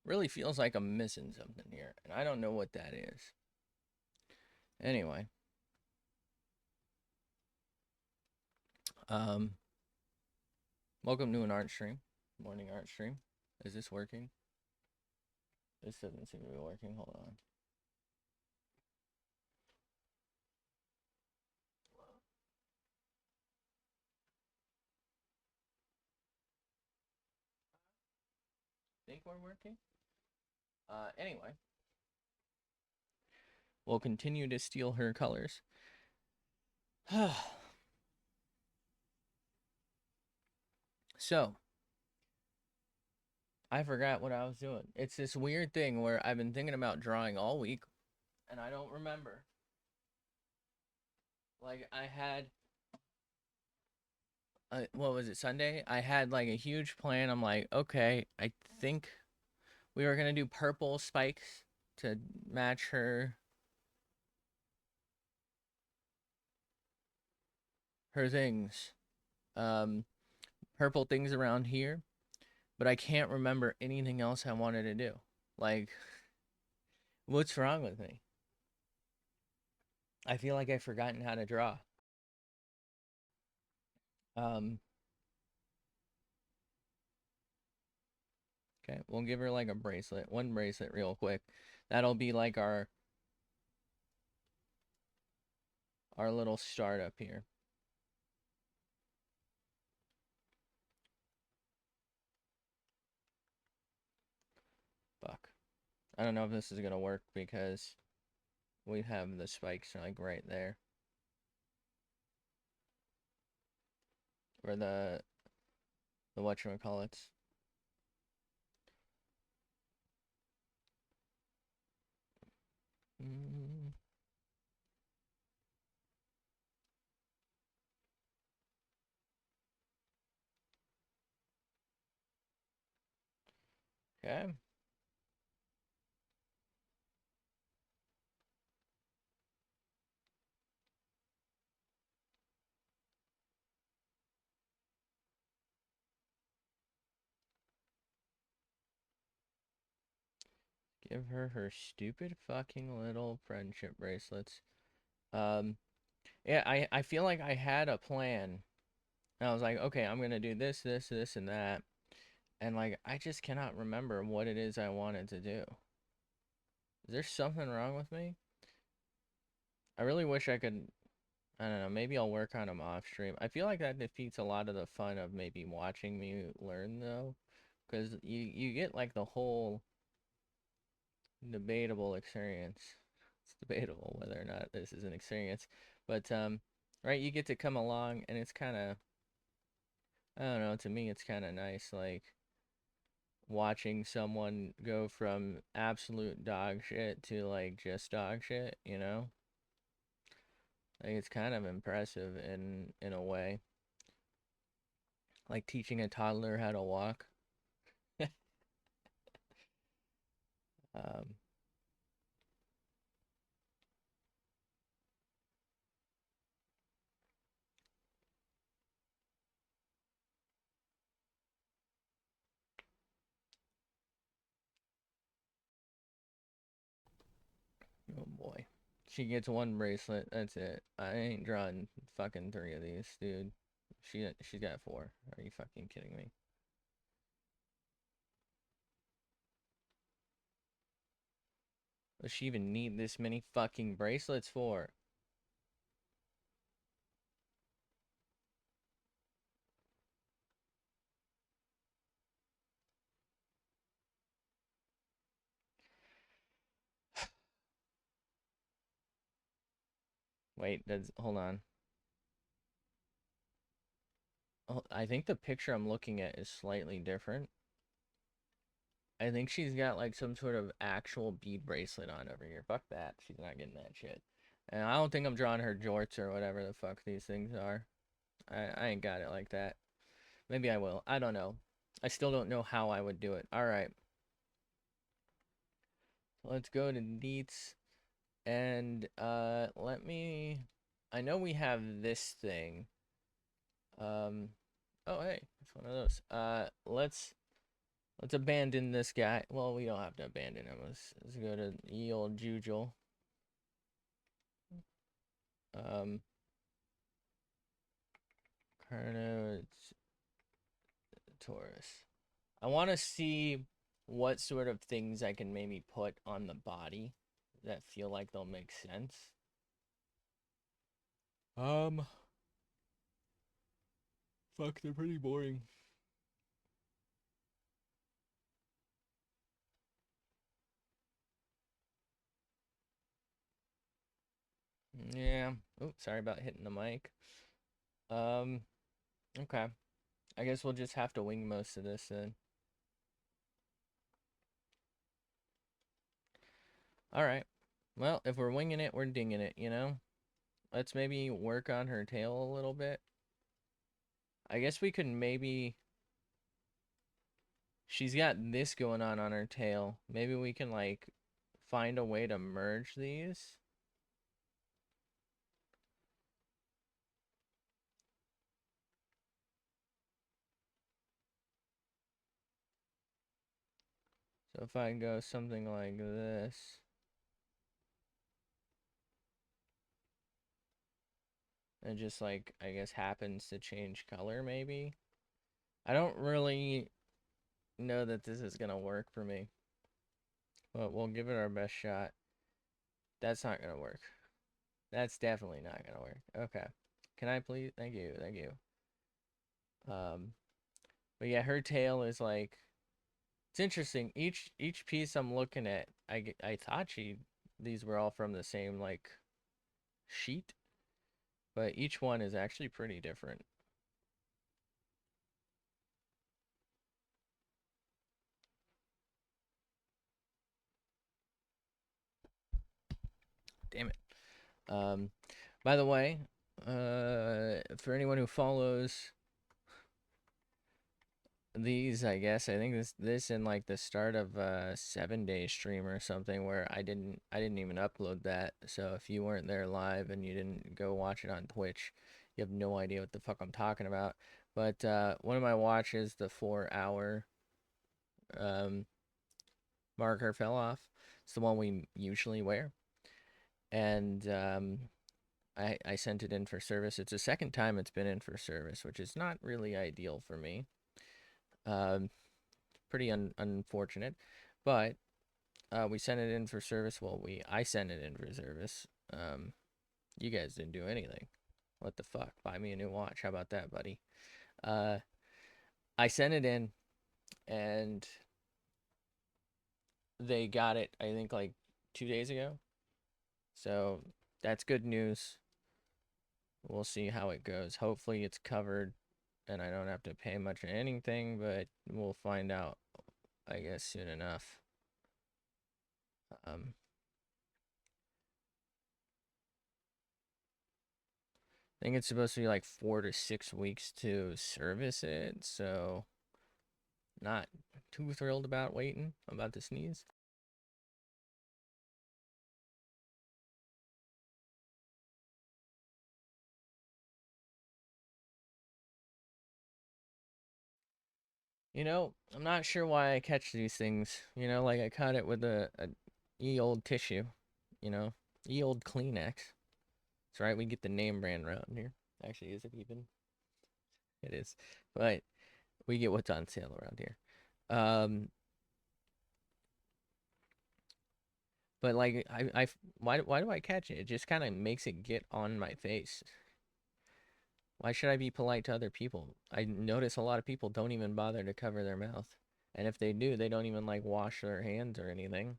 Really feels like I'm missing something here, and I don't know what that is. Anyway, um, welcome to an art stream, morning art stream. Is this working? This doesn't seem to be working. Hold on. Think we're working? Anyway, we'll continue to steal her colors. So, I forgot what I was doing. It's this weird thing where I've been thinking about drawing all week, and I don't remember. Like, I had, what was it, Sunday? I had, like, a huge plan. I'm like, okay, I think we were gonna do purple spikes to match her things. Um, Purple things around here, but I can't remember anything else I wanted to do. Like, what's wrong with me? I feel like I've forgotten how to draw. Um, okay, we'll give her like a bracelet, one bracelet real quick. That'll be like our little startup here. Fuck. I don't know if this is gonna work because we have the spikes like right there. Or the whatchamacallits. Mm. Okay. Give her her stupid fucking little friendship bracelets. Um, yeah, I feel like I had a plan. And I was like, okay, I'm gonna do this, this, this, and that. And like, I just cannot remember what it is I wanted to do. Is there something wrong with me? I really wish I could. I don't know. Maybe I'll work on them off stream. I feel like that defeats a lot of the fun of maybe watching me learn though, because you get like the whole debatable experience. It's debatable whether or not this is an experience, but right, you get to come along and it's kind of, I don't know, to me it's kind of nice, like watching someone go from absolute dog shit to like just dog shit, you know? Like it's kind of impressive in a way. Like teaching a toddler how to walk. um, oh boy. She gets one bracelet, that's it. I ain't drawing fucking three of these, dude. She's got four. Are you fucking kidding me? Does she even need this many fucking bracelets for? Wait, that's hold on. Oh, I think the picture I'm looking at is slightly different. I think she's got like some sort of actual bead bracelet on over here. Fuck that. She's not getting that shit. And I don't think I'm drawing her jorts or whatever the fuck these things are. I ain't got it like that. Maybe I will. I don't know. I still don't know how I would do it. Alright. Let's go to deets. And let me, I know we have this thing. Oh hey, it's one of those. Let's Let's abandon this guy. Well, we don't have to abandon him. Let's go to ye old Jujul. Um, Carno, it's Taurus. I want to see what sort of things I can maybe put on the body that feel like they'll make sense. Um, Fuck, they're pretty boring. Yeah. Oh, sorry about hitting the mic. Um, okay. I guess we'll just have to wing most of this then. All right. Well, if we're winging it, we're dinging it, you know? Let's maybe work on her tail a little bit. I guess we could maybe... She's got this going on her tail. Maybe we can, like, find a way to merge these. So if I go something like this... It just, like, I guess happens to change color, maybe? I don't really know that this is gonna work for me. But we'll give it our best shot. That's not gonna work. That's definitely not gonna work. Okay. Can I please? Thank you. Thank you. But yeah, her tail is like... It's interesting. Each piece I'm looking at, I thought these were all from the same, like, sheet. But each one is actually pretty different. Damn it. By the way, for anyone who follows these, I guess I think this in like the start of a 7-day stream or something where I didn't even upload that. So if you weren't there live and you didn't go watch it on Twitch, you have no idea what the fuck I'm talking about. But one of my watches, the 4-hour marker fell off. It's the one we usually wear, and I sent it in for service. It's the second time it's been in for service, which is not really ideal for me. Pretty unfortunate, but we sent it in for service. Well, I sent it in for service. You guys didn't do anything. What the fuck? Buy me a new watch. How about that, buddy? I sent it in, and they got it, I think, like 2 days ago. So that's good news. We'll see how it goes. Hopefully it's covered and I don't have to pay much or anything, but we'll find out, I guess, soon enough. I think it's supposed to be like 4 to 6 weeks to service it, so not too thrilled about waiting. I'm about to sneeze. You know, I'm not sure why I catch these things. You know, like I caught it with a ye old tissue. You know, ye old Kleenex. That's right. We get the name brand around here. Actually, is it even? It is, but we get what's on sale around here. But like why do I catch it? It just kind of makes it get on my face. Why should I be polite to other people? I notice a lot of people don't even bother to cover their mouth. And if they do, they don't even like wash their hands or anything.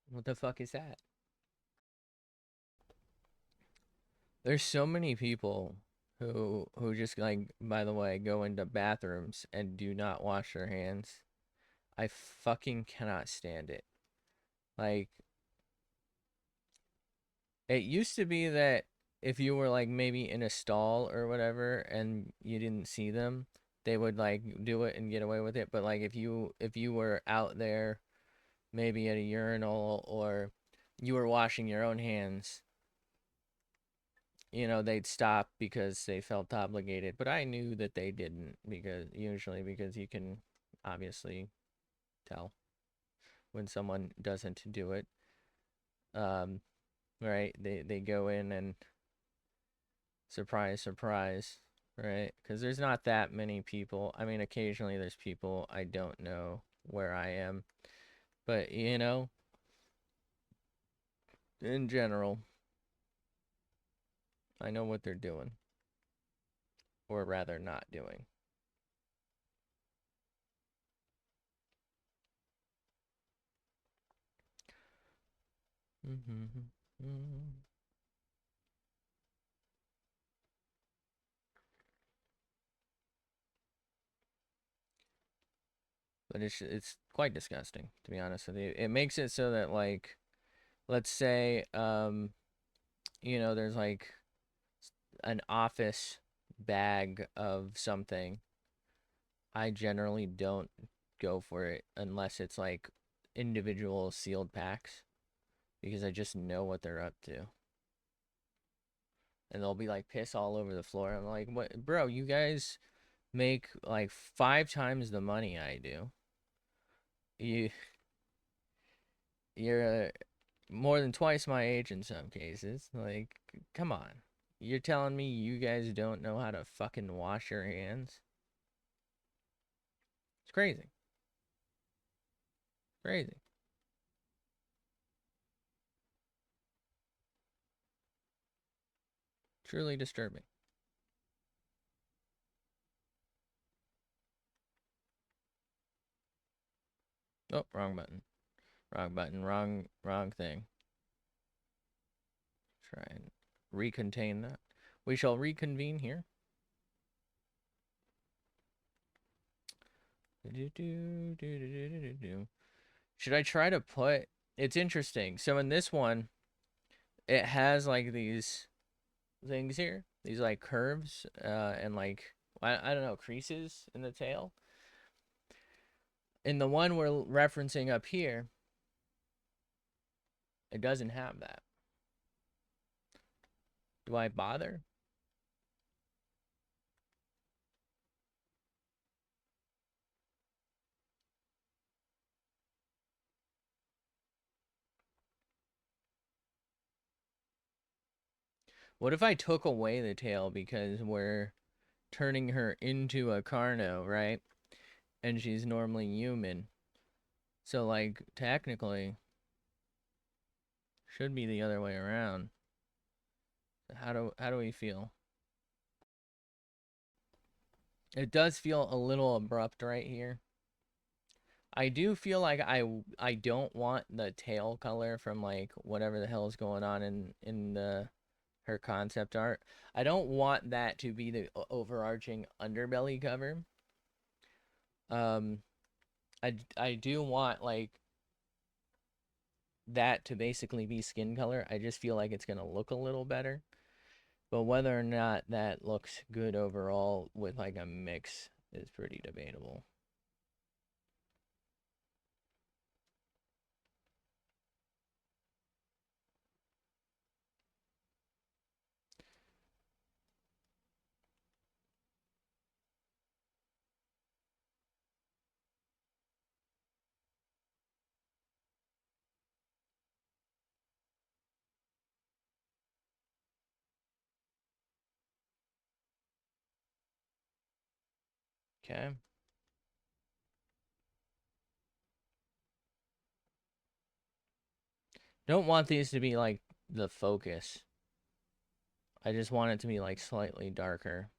What the fuck is that? There's so many people who just like, by the way, go into bathrooms and do not wash their hands. I fucking cannot stand it. Like, it used to be that if you were like maybe in a stall or whatever and you didn't see them, they would like do it and get away with it. But like if you were out there maybe at a urinal or you were washing your own hands, you know, they'd stop because they felt obligated, but I knew that they didn't, because usually because you can obviously tell when someone doesn't do it. Um, right? They go in and surprise, surprise, right? Because there's not that many people. I mean, occasionally there's people I don't know where I am, but you know, in general, I know what they're doing, or rather, not doing. But it's quite disgusting, to be honest with you. It makes it so that, like, let's say you know, there's like an office bag of something. I generally don't go for it unless it's like individual sealed packs, because I just know what they're up to. And they'll be like piss all over the floor. I'm like, what, bro? You guys make like 5 times the money I do. You you're more than twice my age in some cases. Like, come on. You're telling me you guys don't know how to fucking wash your hands? It's crazy. Crazy. Truly disturbing. Oh, wrong button. Wrong button. Wrong thing. Try and recontain that. We shall reconvene here. Should I try to put... It's interesting. So in this one, it has like these things here. These like curves and like, I don't know, creases in the tail. In the one we're referencing up here, it doesn't have that. Do I bother? What if I took away the tail because we're turning her into a Carno, right? And she's normally human. So like technically should be the other way around. How do we feel? It does feel a little abrupt right here. I do feel like I don't want the tail color from like whatever the hell is going on in the her concept art. I don't want that to be the overarching underbelly cover. Um, I do want like that to basically be skin color. I just feel like it's gonna look a little better. But whether or not that looks good overall with like a mix is pretty debatable. Okay. Don't want these to be like the focus. I just want it to be like slightly darker.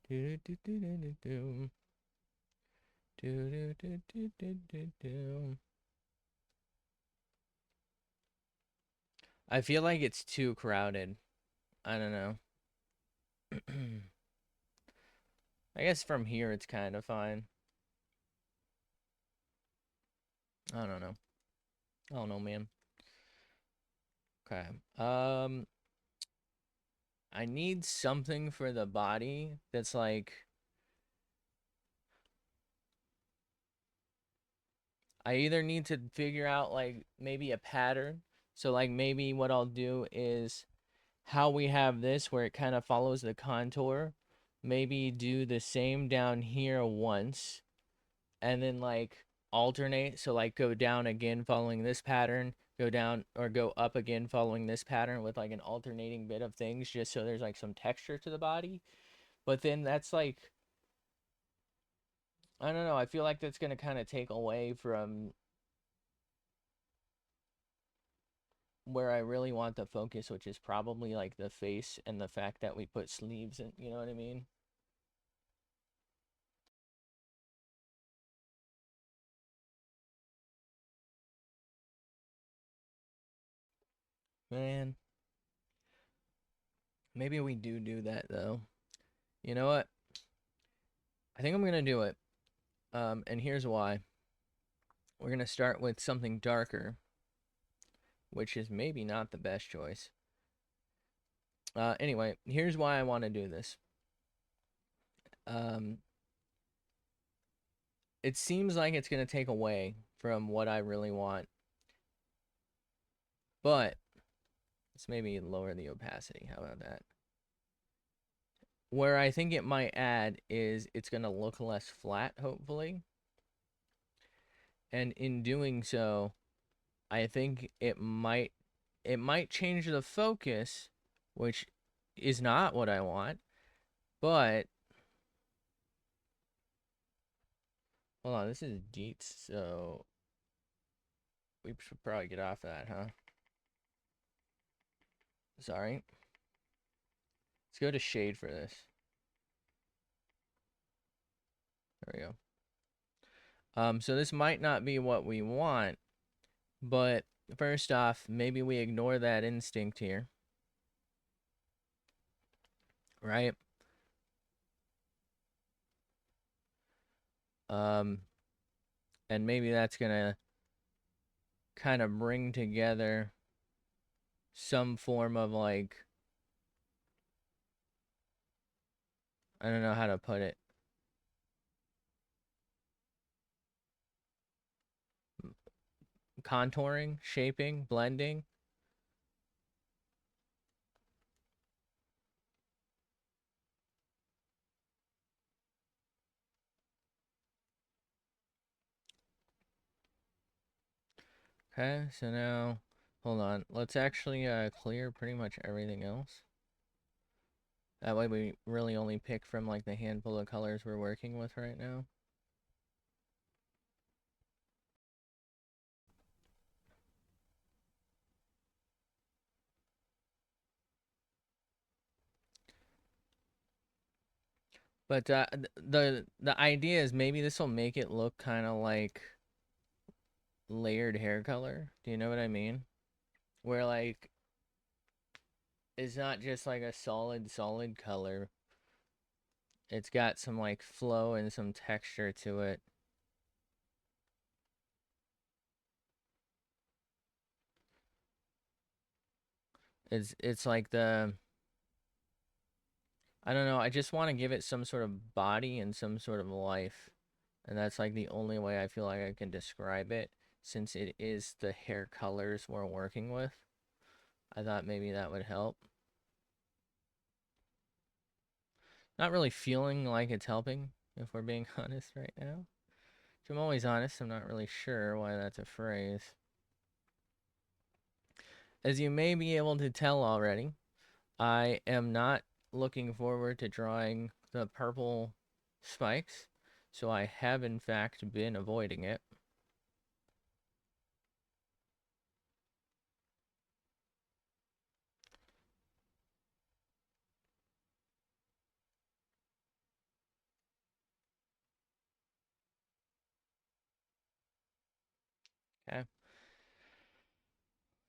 Do do do do do do. Do do do do do do do. I feel like it's too crowded. I don't know. I guess from here it's kind of fine. I don't know. I don't know, man. Okay. I need something for the body that's like I either need to figure out like maybe a pattern. So like maybe what I'll do is how we have this where it kind of follows the contour. Maybe do the same down here once and then like alternate. So like go down again following this pattern, go down or go up again following this pattern with like an alternating bit of things just so there's like some texture to the body. But then that's like, I don't know, I feel like that's going to kind of take away from where I really want the focus, which is probably like the face and the fact that we put sleeves in, you know what I mean? Man, maybe we do that though. You know what? I think I'm gonna do it. And here's why. We're gonna start with something darker, which is maybe not the best choice. Anyway, here's why I want to do this. Um, it seems like it's gonna take away from what I really want, but let's maybe lower the opacity. How about that? Where I think it might add is it's going to look less flat, hopefully. And in doing so, I think it might change the focus, which is not what I want. But hold on, this is Dietz, so we should probably get off that, huh? Sorry. Let's go to shade for this. There we go. So this might not be what we want, but first off, maybe we ignore that instinct here, right? Um, and maybe that's gonna kind of bring together some form of like, I don't know how to put it, contouring, shaping, blending. Okay, so now hold on, let's actually clear pretty much everything else. That way we really only pick from like the handful of colors we're working with right now. But the idea is maybe this will make it look kind of like layered hair color. Do you know what I mean? Where like it's not just like a solid color. It's got some like flow and some texture to it. It's like the, I don't know, I just want to give it some sort of body and some sort of life. And that's like the only way I feel like I can describe it since it is the hair colors we're working with. I thought maybe that would help. Not really feeling like it's helping, if we're being honest right now. If I'm always honest, I'm not really sure why that's a phrase. As you may be able to tell already, I am not looking forward to drawing the purple spikes, so I have in fact been avoiding it. Okay.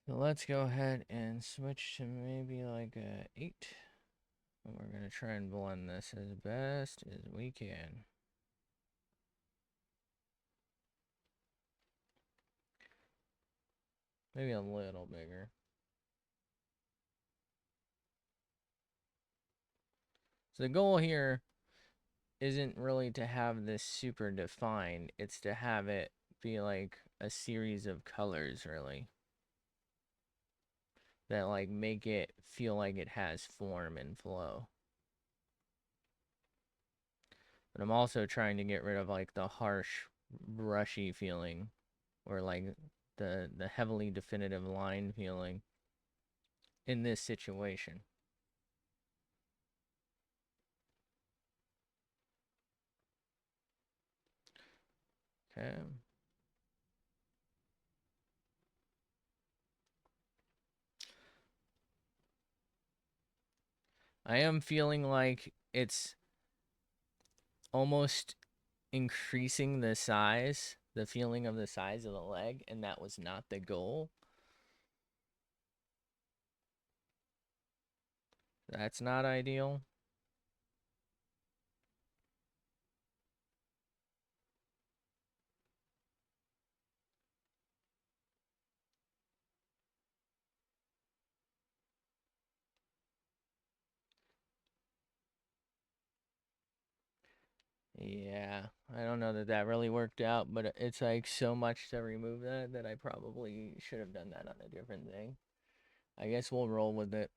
So let's go ahead and switch to maybe like a 8. And we're going to try and blend this as best as we can. Maybe a little bigger. So the goal here isn't really to have this super defined. It's to have it be like a series of colors, really, that like make it feel like it has form and flow. But I'm also trying to get rid of like the harsh, brushy feeling, or like the heavily definitive line feeling in this situation. Okay. I am feeling like it's almost increasing the feeling of the size of the leg, and that was not the goal. That's not ideal. Yeah, I don't know that that really worked out, but it's like so much to remove that I probably should have done that on a different thing. I guess we'll roll with it.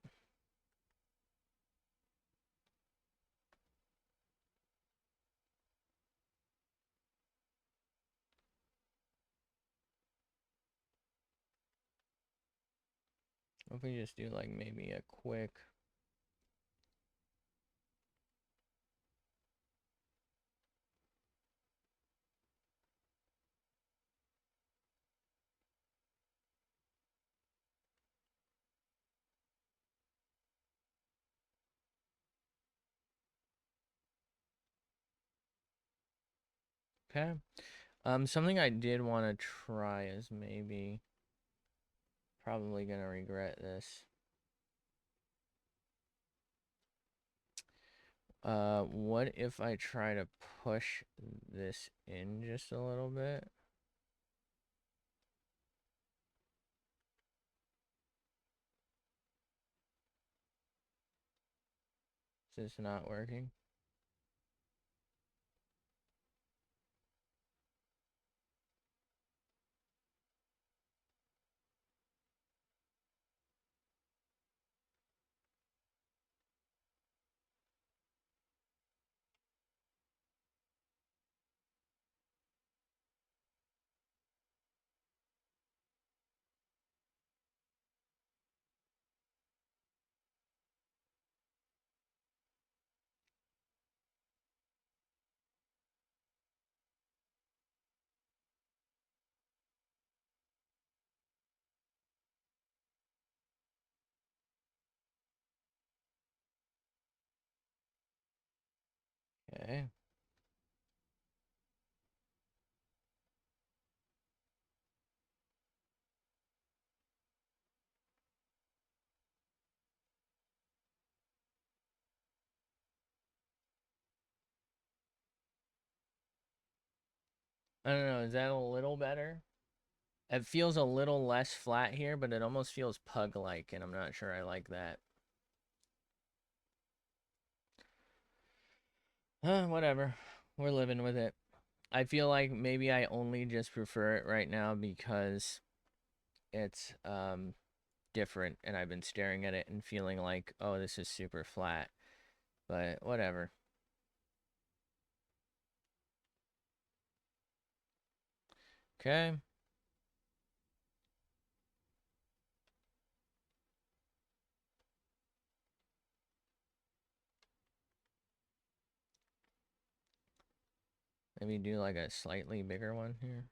If we just do like maybe a quick. Okay. Something I did want to try is maybe probably gonna regret this. What if I try to push this in just a little bit? Is this not working? Okay. I don't know, is that a little better? It feels a little less flat here, but it almost feels pug-like, and I'm not sure I like that. Whatever. We're living with it. I feel like maybe I only just prefer it right now because it's different, and I've been staring at it and feeling like, oh, this is super flat. But whatever. Okay. Maybe do like a slightly bigger one here.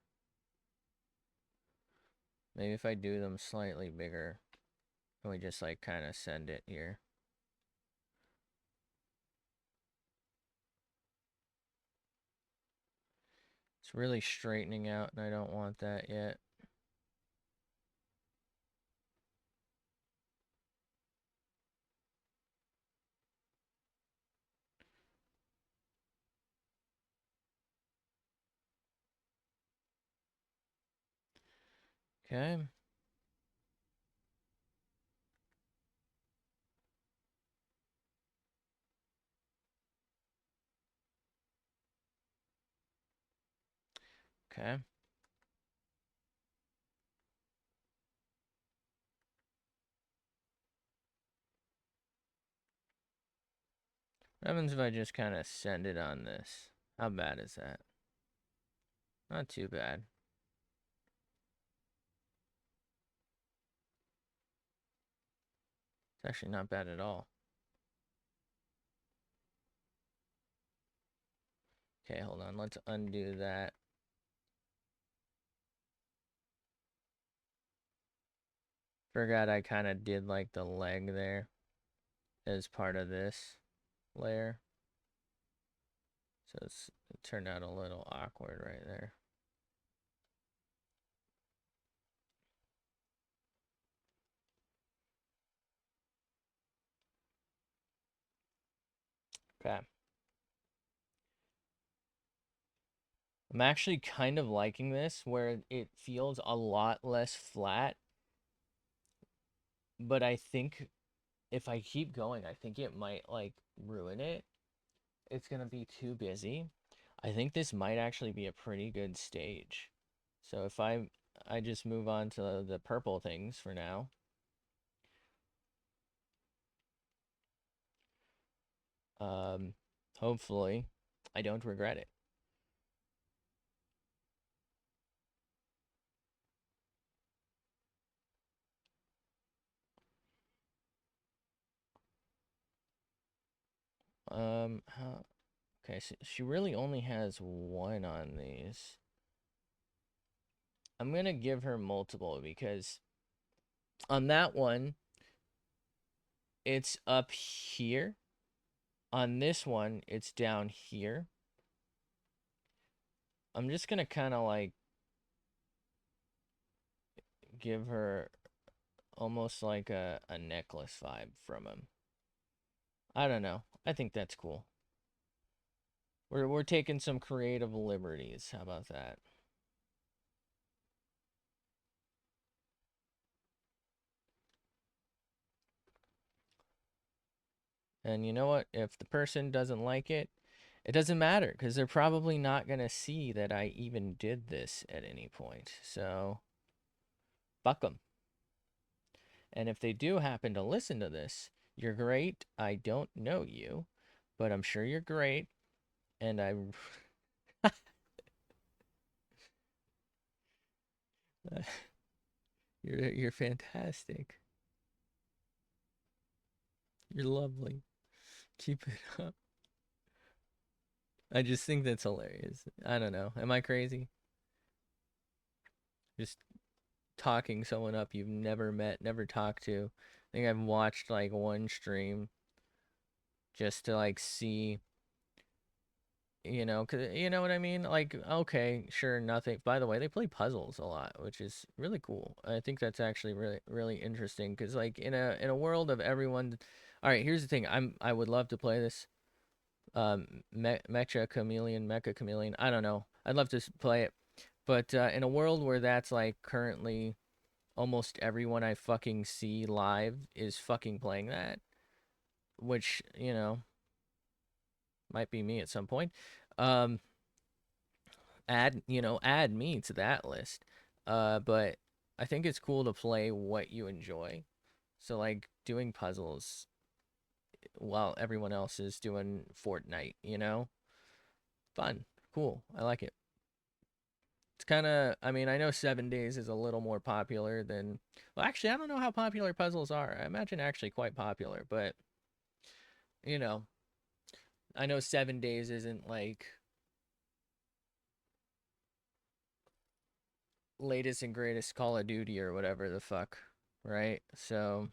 Maybe if I do them slightly bigger, and we just like kind of send it here. It's really straightening out, and I don't want that yet. Okay. Okay. What happens if I just kind of send it on this? How bad is that? Not too bad. It's actually not bad at all. Okay, hold on. Let's undo that. Forgot I kind of did like the leg there as part of this layer. So it turned out a little awkward right there. Okay. I'm actually kind of liking this where it feels a lot less flat. But I think if I keep going, I think it might like ruin it. It's gonna be too busy. I think this might actually be a pretty good stage. So if I just move on to the purple things for now. Um, hopefully I don't regret it. How, okay, so she really only has one on these. I'm gonna give her multiple because on that one, it's up here. On this one, it's down here. I'm just gonna kind of like give her almost like a necklace vibe from him. I don't know. I think that's cool. We're taking some creative liberties. How about that? And you know what? If the person doesn't like it, it doesn't matter because they're probably not going to see that I even did this at any point. So, fuck them. And if they do happen to listen to this, you're great. I don't know you, but I'm sure you're great. And you're fantastic. You're lovely. Keep it up. I just think that's hilarious. I don't know. Am I crazy? Just talking someone up you've never met, never talked to. I think I've watched like one stream just to like see, cause you know what I mean? Like, okay, sure, nothing. By the way, they play puzzles a lot, which is really cool. I think that's actually really, really interesting. Cause like in a world of everyone, all right, here's the thing. I would love to play this. Mecha Chameleon. I don't know. I'd love to play it, but in a world where that's like currently almost everyone I fucking see live is fucking playing that, which, might be me at some point. Um, add me to that list. But I think it's cool to play what you enjoy. So like doing puzzles while everyone else is doing Fortnite. Fun, cool. I like it. It's kind of, I mean, I know 7 Days is a little more popular than, well, actually, I don't know how popular puzzles are. I imagine actually quite popular, but, you know, I know 7 Days isn't like latest and greatest Call of Duty or whatever the fuck, right? So,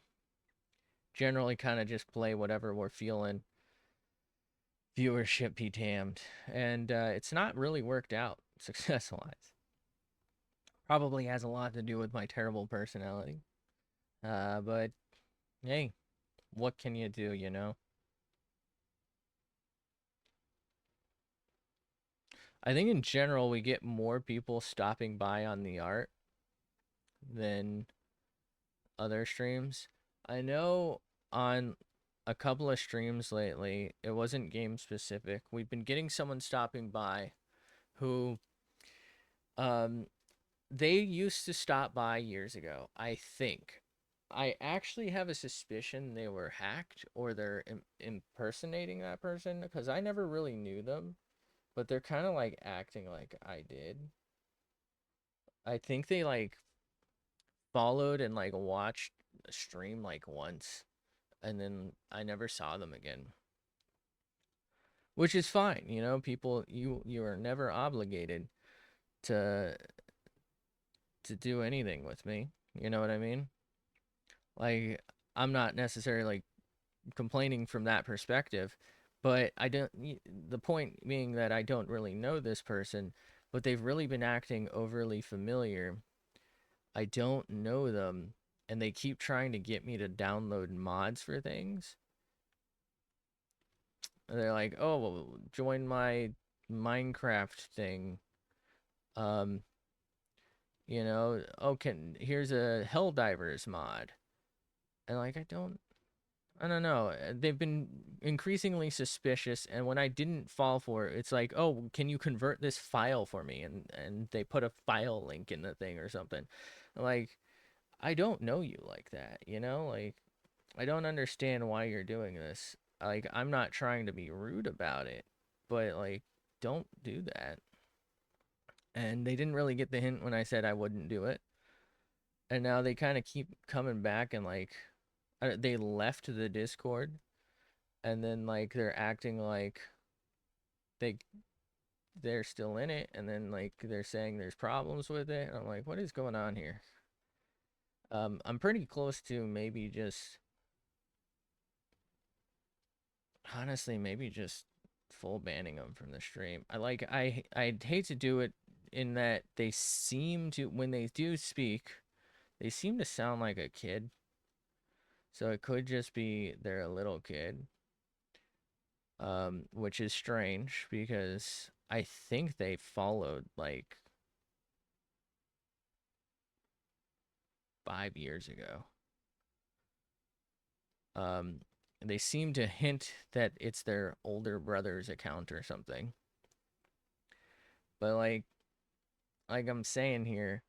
generally kind of just play whatever we're feeling. Viewership be damned. And it's not really worked out success wise. Probably has a lot to do with my terrible personality. But hey, what can you do? I think in general we get more people stopping by on the art than other streams. I know on a couple of streams lately, it wasn't game specific. We've been getting someone stopping by who um they used to stop by years ago, I think. I actually have a suspicion they were hacked or they're impersonating that person because I never really knew them, but they're kind of like acting like I did. I think they like followed and like watched a stream like once and then I never saw them again. Which is fine, you know, people you are never obligated to do anything with me. You know what I mean? Like I'm not necessarily like complaining from that perspective, but I don't. The point being that I don't really know this person, but they've really been acting overly familiar. I don't know them, and they keep trying to get me to download mods for things. They're like, "Oh, well, join my Minecraft thing." Um, oh, here's a Helldivers mod, and like I don't know. They've been increasingly suspicious, and when I didn't fall for it, it's like, "Oh, can you convert this file for me?" And they put a file link in the thing or something. Like, I don't know you like that, you know? Like, I don't understand why you're doing this. Like, I'm not trying to be rude about it, but like, don't do that. And they didn't really get the hint when I said I wouldn't do it. And now they kind of keep coming back and like, they left the Discord and then like they're acting like they they're still in it and then like they're saying there's problems with it and I'm like, what is going on here? I'm pretty close to maybe just honestly maybe just full banning them from the stream. I'd hate to do it in that they seem to when they do speak they seem to sound like a kid, so it could just be they're a little kid, which is strange because I think they followed like 5 years ago. Um, they seem to hint that it's their older brother's account or something. But like I'm saying here,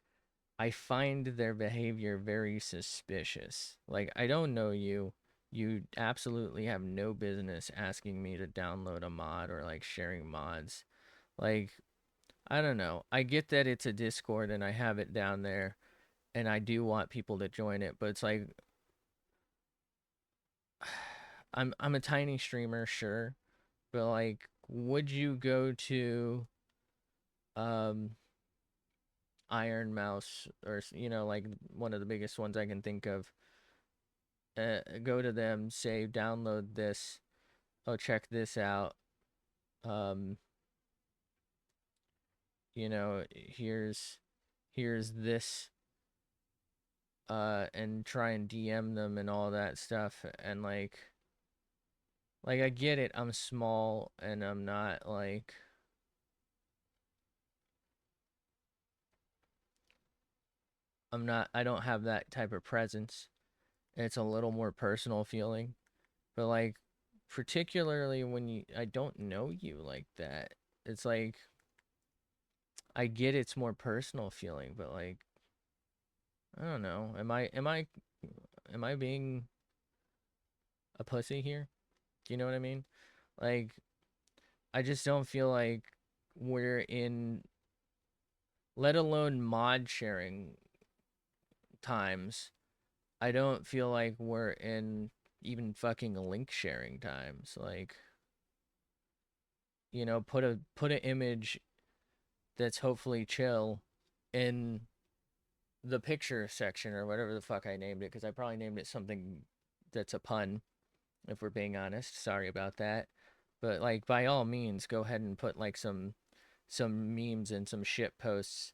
I find their behavior very suspicious. Like I don't know you. You absolutely have no business asking me to download a mod or like sharing mods. Like I don't know. I get that it's a Discord and I have it down there and I do want people to join it, but it's like I'm a tiny streamer, sure, but like would you go to um Iron Mouse or like one of the biggest ones I can think of, go to them, say download this, oh check this out, um here's this, and try and DM them and all that stuff and like I get it, I'm small and I'm not like I don't have that type of presence. It's a little more personal feeling. But like particularly when I don't know you like that. It's like I get it's more personal feeling, but like I don't know. Am I being a pussy here? Do you know what I mean? Like I just don't feel like we're in, let alone mod sharing times. I don't feel like we're in even fucking link sharing times. Like, put an image that's hopefully chill in the picture section or whatever the fuck I named it, because I probably named it something that's a pun, if we're being honest. Sorry about that. But like by all means, go ahead and put like some memes and some shit posts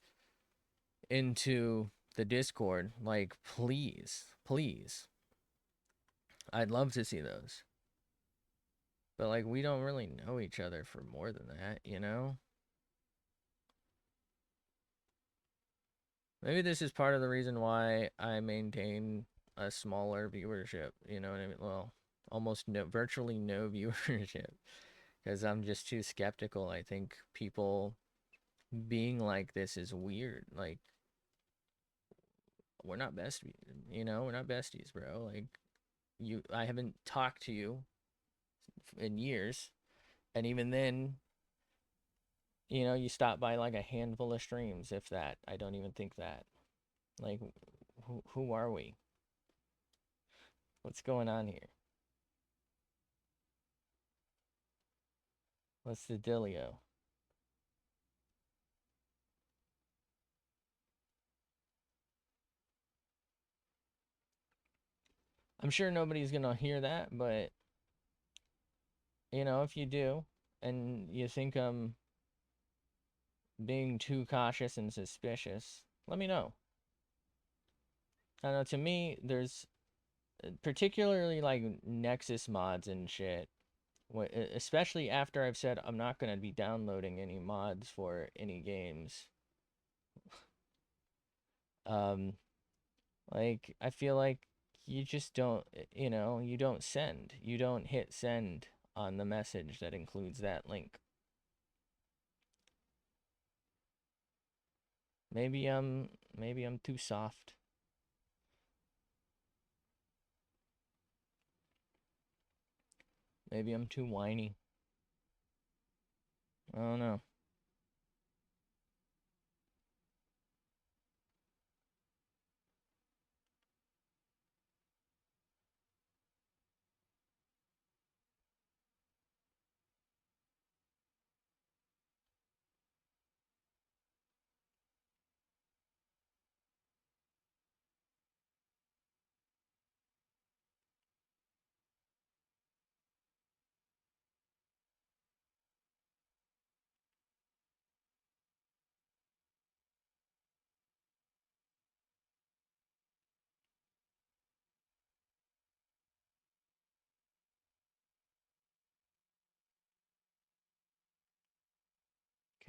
into the Discord. Like please, please. I'd love to see those. But like we don't really know each other for more than that, you know? Maybe this is part of the reason why I maintain a smaller viewership, you know what I mean? Well, almost no, virtually no viewership, because I'm just too skeptical. I think people being like this is weird. Like, we're not besties, you know, we're not besties, bro. Like, I haven't talked to you in years, and even then, you know, you stop by like a handful of streams, if that. I don't even think that. Like, who are we? What's going on here? What's the dealio? I'm sure nobody's gonna hear that, but you know, if you do, and you think I'm being too cautious and suspicious, let me know. I know, to me, there's particularly like Nexus mods and shit, especially after I've said I'm not gonna be downloading any mods for any games. Um, like, I feel like you just don't, you know, you don't send. You don't hit send on the message that includes that link. Maybe I'm too soft. Maybe I'm too whiny. I don't know.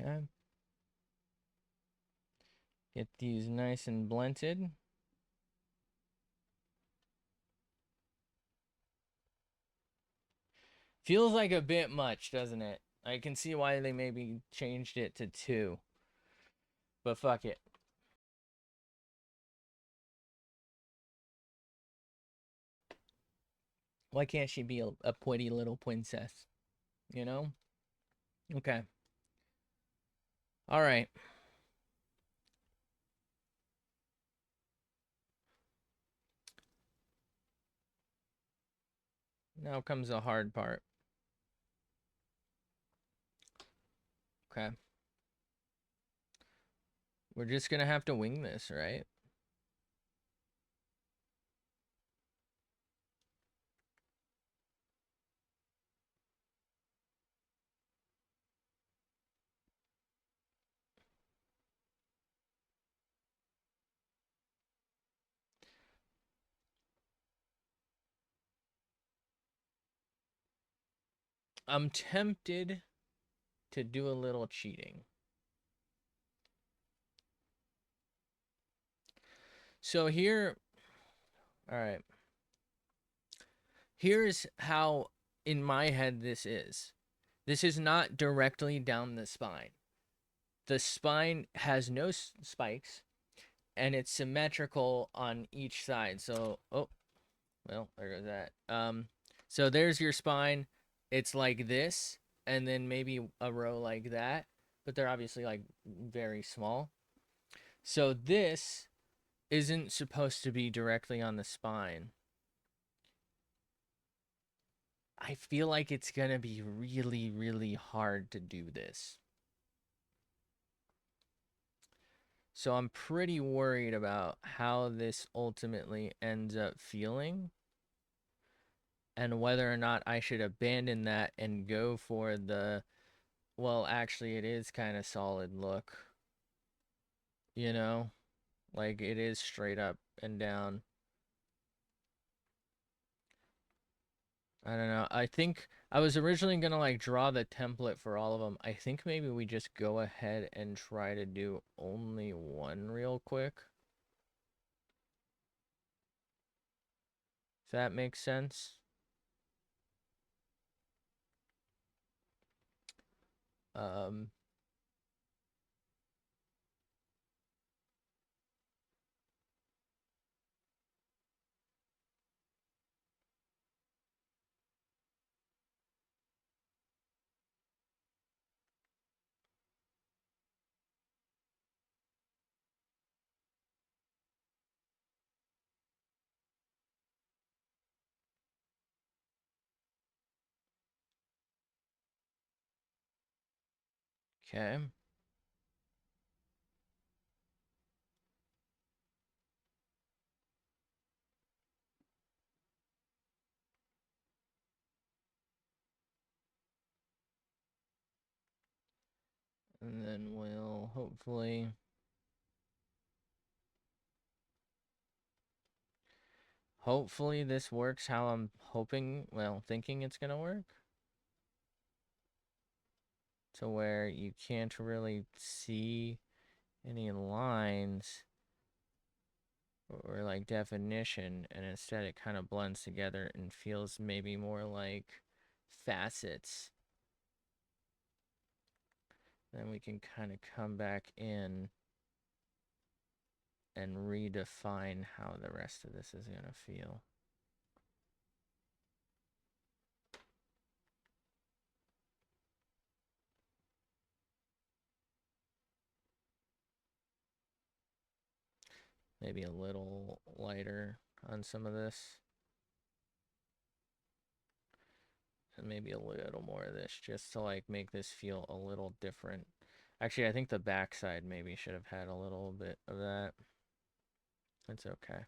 Okay. Get these nice and blended. Feels like a bit much, doesn't it? I can see why they maybe changed it to 2. But fuck it. Why can't she be a pretty little princess? You know? Okay. All right. Now comes the hard part. Okay. We're just gonna have to wing this, right? I'm tempted to do a little cheating. So here, all right. Here's how in my head this is. This is not directly down the spine. The spine has no spikes, and it's symmetrical on each side. So, oh, well, there goes that. So there's your spine. It's like this, and then maybe a row like that, but they're obviously like very small. So this isn't supposed to be directly on the spine. I feel like it's gonna be really, really hard to do this. So I'm pretty worried about how this ultimately ends up feeling, and whether or not I should abandon that and go for the, well, actually it is kind of solid look. You know? Like, it is straight up and down. I don't know. I think I was originally gonna like draw the template for all of them. I think maybe we just go ahead and try to do only one real quick. If that makes sense. Um, Okay. And then we'll hopefully this works how I'm thinking it's gonna work. To where you can't really see any lines or like definition, and instead it kind of blends together and feels maybe more like facets. Then we can kind of come back in and redefine how the rest of this is going to feel. Maybe a little lighter on some of this. And maybe a little more of this just to like make this feel a little different. Actually, I think the backside maybe should have had a little bit of that. It's okay.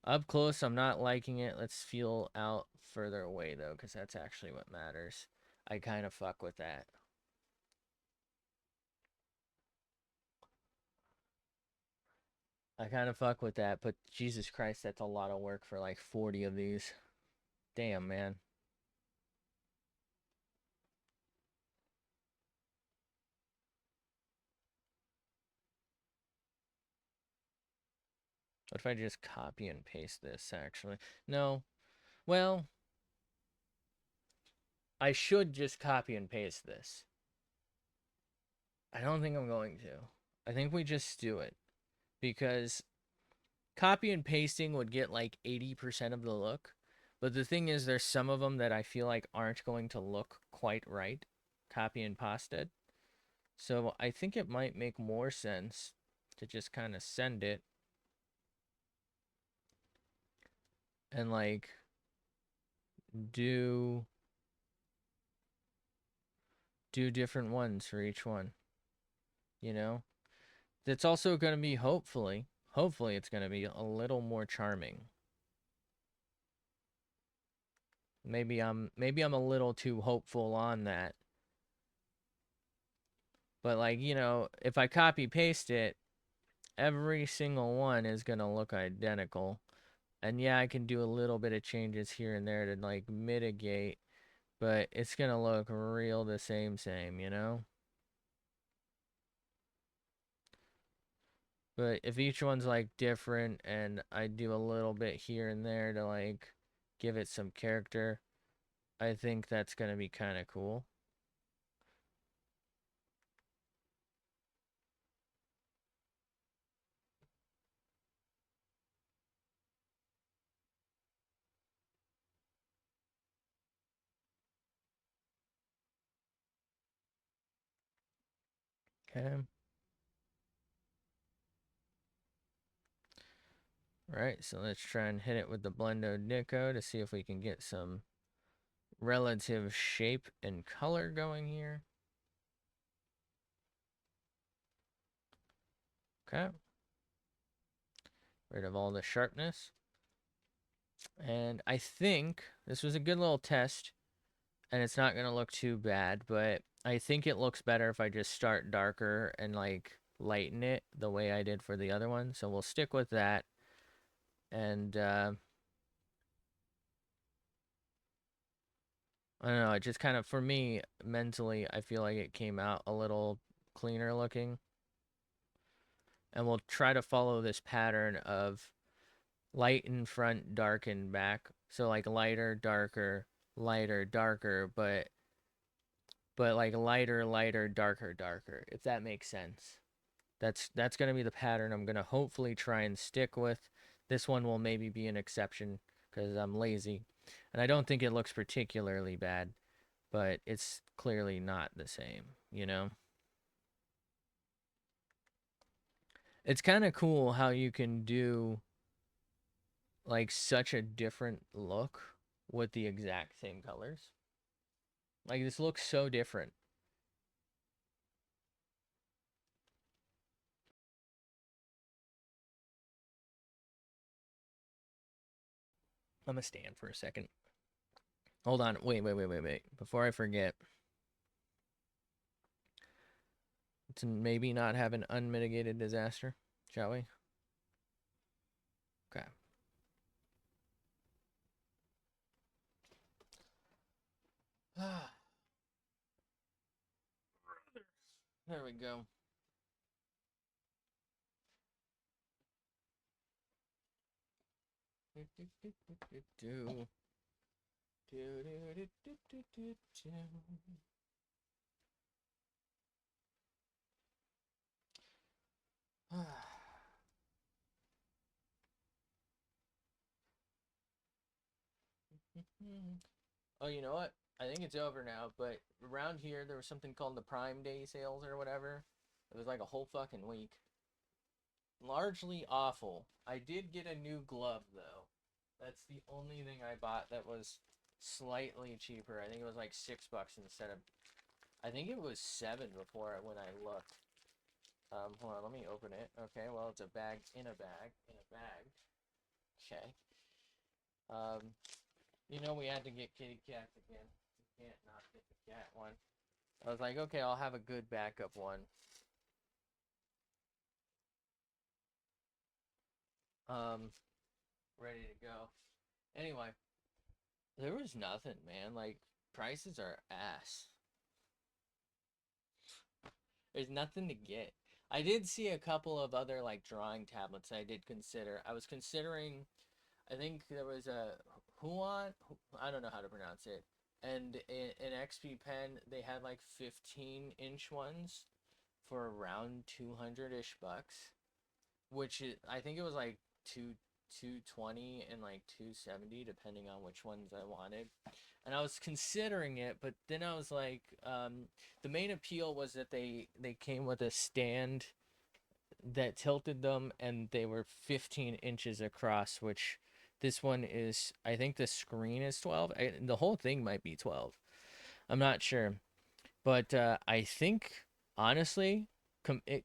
Up close, I'm not liking it. Let's feel out further away though, because that's actually what matters. I kind of fuck with that. I kind of fuck with that, but Jesus Christ, that's a lot of work for like 40 of these. Damn, man. What if I just copy and paste this, actually? No. Well, I should just copy and paste this. I don't think I'm going to. I think we just do it. Because copy and pasting would get like 80% of the look. But the thing is, there's some of them that I feel like aren't going to look quite right. Copy and pasted. So I think it might make more sense to just kind of send it and like do different ones for each one, you know? That's also going to be hopefully it's going to be a little more charming. Maybe I'm a little too hopeful on that. But like, if I copy paste it, every single one is going to look identical. And yeah, I can do a little bit of changes here and there to like mitigate, but it's going to look real the same, you know? But if each one's like different and I do a little bit here and there to like give it some character, I think that's going to be kind of cool. Okay. Right, so let's try and hit it with the Blendo Deco to see if we can get some relative shape and color going here. Okay. Rid of all the sharpness. And I think this was a good little test, and it's not going to look too bad, but I think it looks better if I just start darker and like lighten it the way I did for the other one. So we'll stick with that. And I don't know, it just kind of, for me, mentally, I feel like it came out a little cleaner looking. And we'll try to follow this pattern of light in front, dark in back. So like lighter, darker, but like lighter, darker, if that makes sense. That's going to be the pattern I'm going to hopefully try and stick with. This one will maybe be an exception because I'm lazy. And I don't think it looks particularly bad, but it's clearly not the same, you know? It's kind of cool how you can do like such a different look with the exact same colors. Like this looks so different. I'm gonna stand for a second. Hold on. Wait. Before I forget, to maybe not have an unmitigated disaster, shall we? Okay. There we go. Oh, you know what? I think it's over now, but around here there was something called the Prime Day sales or whatever. It was like a whole fucking week. Largely awful. I did get a new glove though. That's the only thing I bought that was slightly cheaper. I think it was like $6 instead of. I think it was 7 before when I looked. Hold on, let me open it. Okay, well it's a bag in a bag in a bag. Okay. Um, we had to get kitty cats again. You can't not get the cat one. I was like, okay, I'll have a good backup one. Um, ready to go. Anyway, there was nothing, man. Like, prices are ass. There's nothing to get. I did see a couple of other like drawing tablets I did consider. I was considering, I think there was a Huan, I don't know how to pronounce it, and an XP pen. They had like 15-inch ones for around 200-ish bucks, which is, I think it was like 220 and like 270 depending on which ones I wanted. And I was considering it, but then I was like, the main appeal was that they came with a stand that tilted them, and they were 15 inches across, which this one is. I think the screen is 12. The whole thing might be 12. I'm not sure, but I think honestly,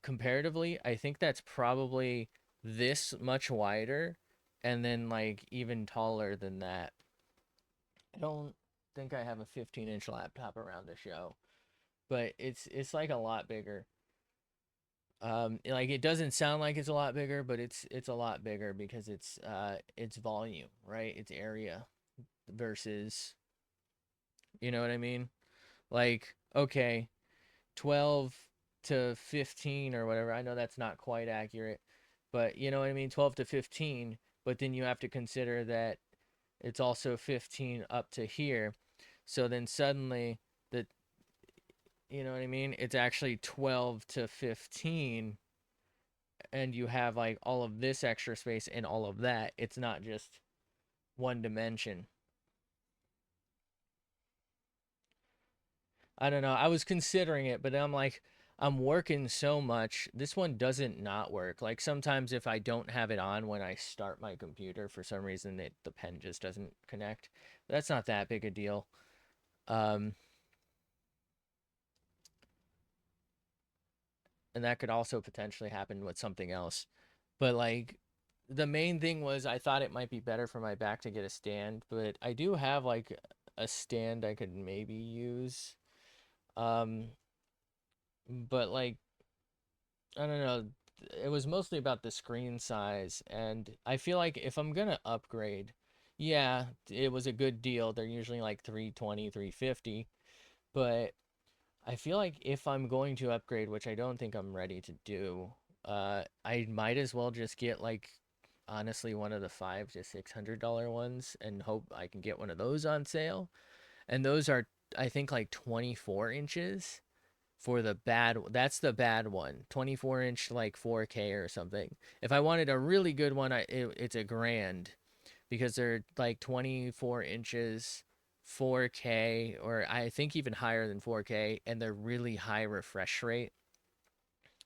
comparatively, I think that's probably this much wider, and then like even taller than that. I don't think I have a 15-inch laptop around to show, but it's like a lot bigger. Like it doesn't sound like it's a lot bigger, but it's a lot bigger because it's volume, right? It's area versus, you know what I mean? Like, okay, 12 to 15 or whatever. I know that's not quite accurate, but you know what I mean? 12 to 15, but then you have to consider that it's also 15 up to here. So then suddenly the you know what I mean? It's actually 12 to 15, and you have like all of this extra space and all of that. It's not just one dimension. I don't know. I was considering it, but I'm like, I'm working so much. This one doesn't not work. Like sometimes if I don't have it on when I start my computer for some reason, the pen just doesn't connect. But that's not that big a deal. Um, and that could also potentially happen with something else. But like the main thing was I thought it might be better for my back to get a stand, but I do have like a stand I could maybe use. Um, but like I don't know, it was mostly about the screen size, and I feel like if I'm gonna upgrade, yeah, it was a good deal. They're usually like 320, 350, but I feel like if I'm going to upgrade, which I don't think I'm ready to do, I might as well just get like honestly one of the $500 to $600 ones and hope I can get one of those on sale. And those are I think like 24 inches for the bad. That's the bad one. 24-inch like 4K or something. If I wanted a really good one, it's a grand because they're like 24 inches 4K, or I think even higher than 4K, and they're really high refresh rate.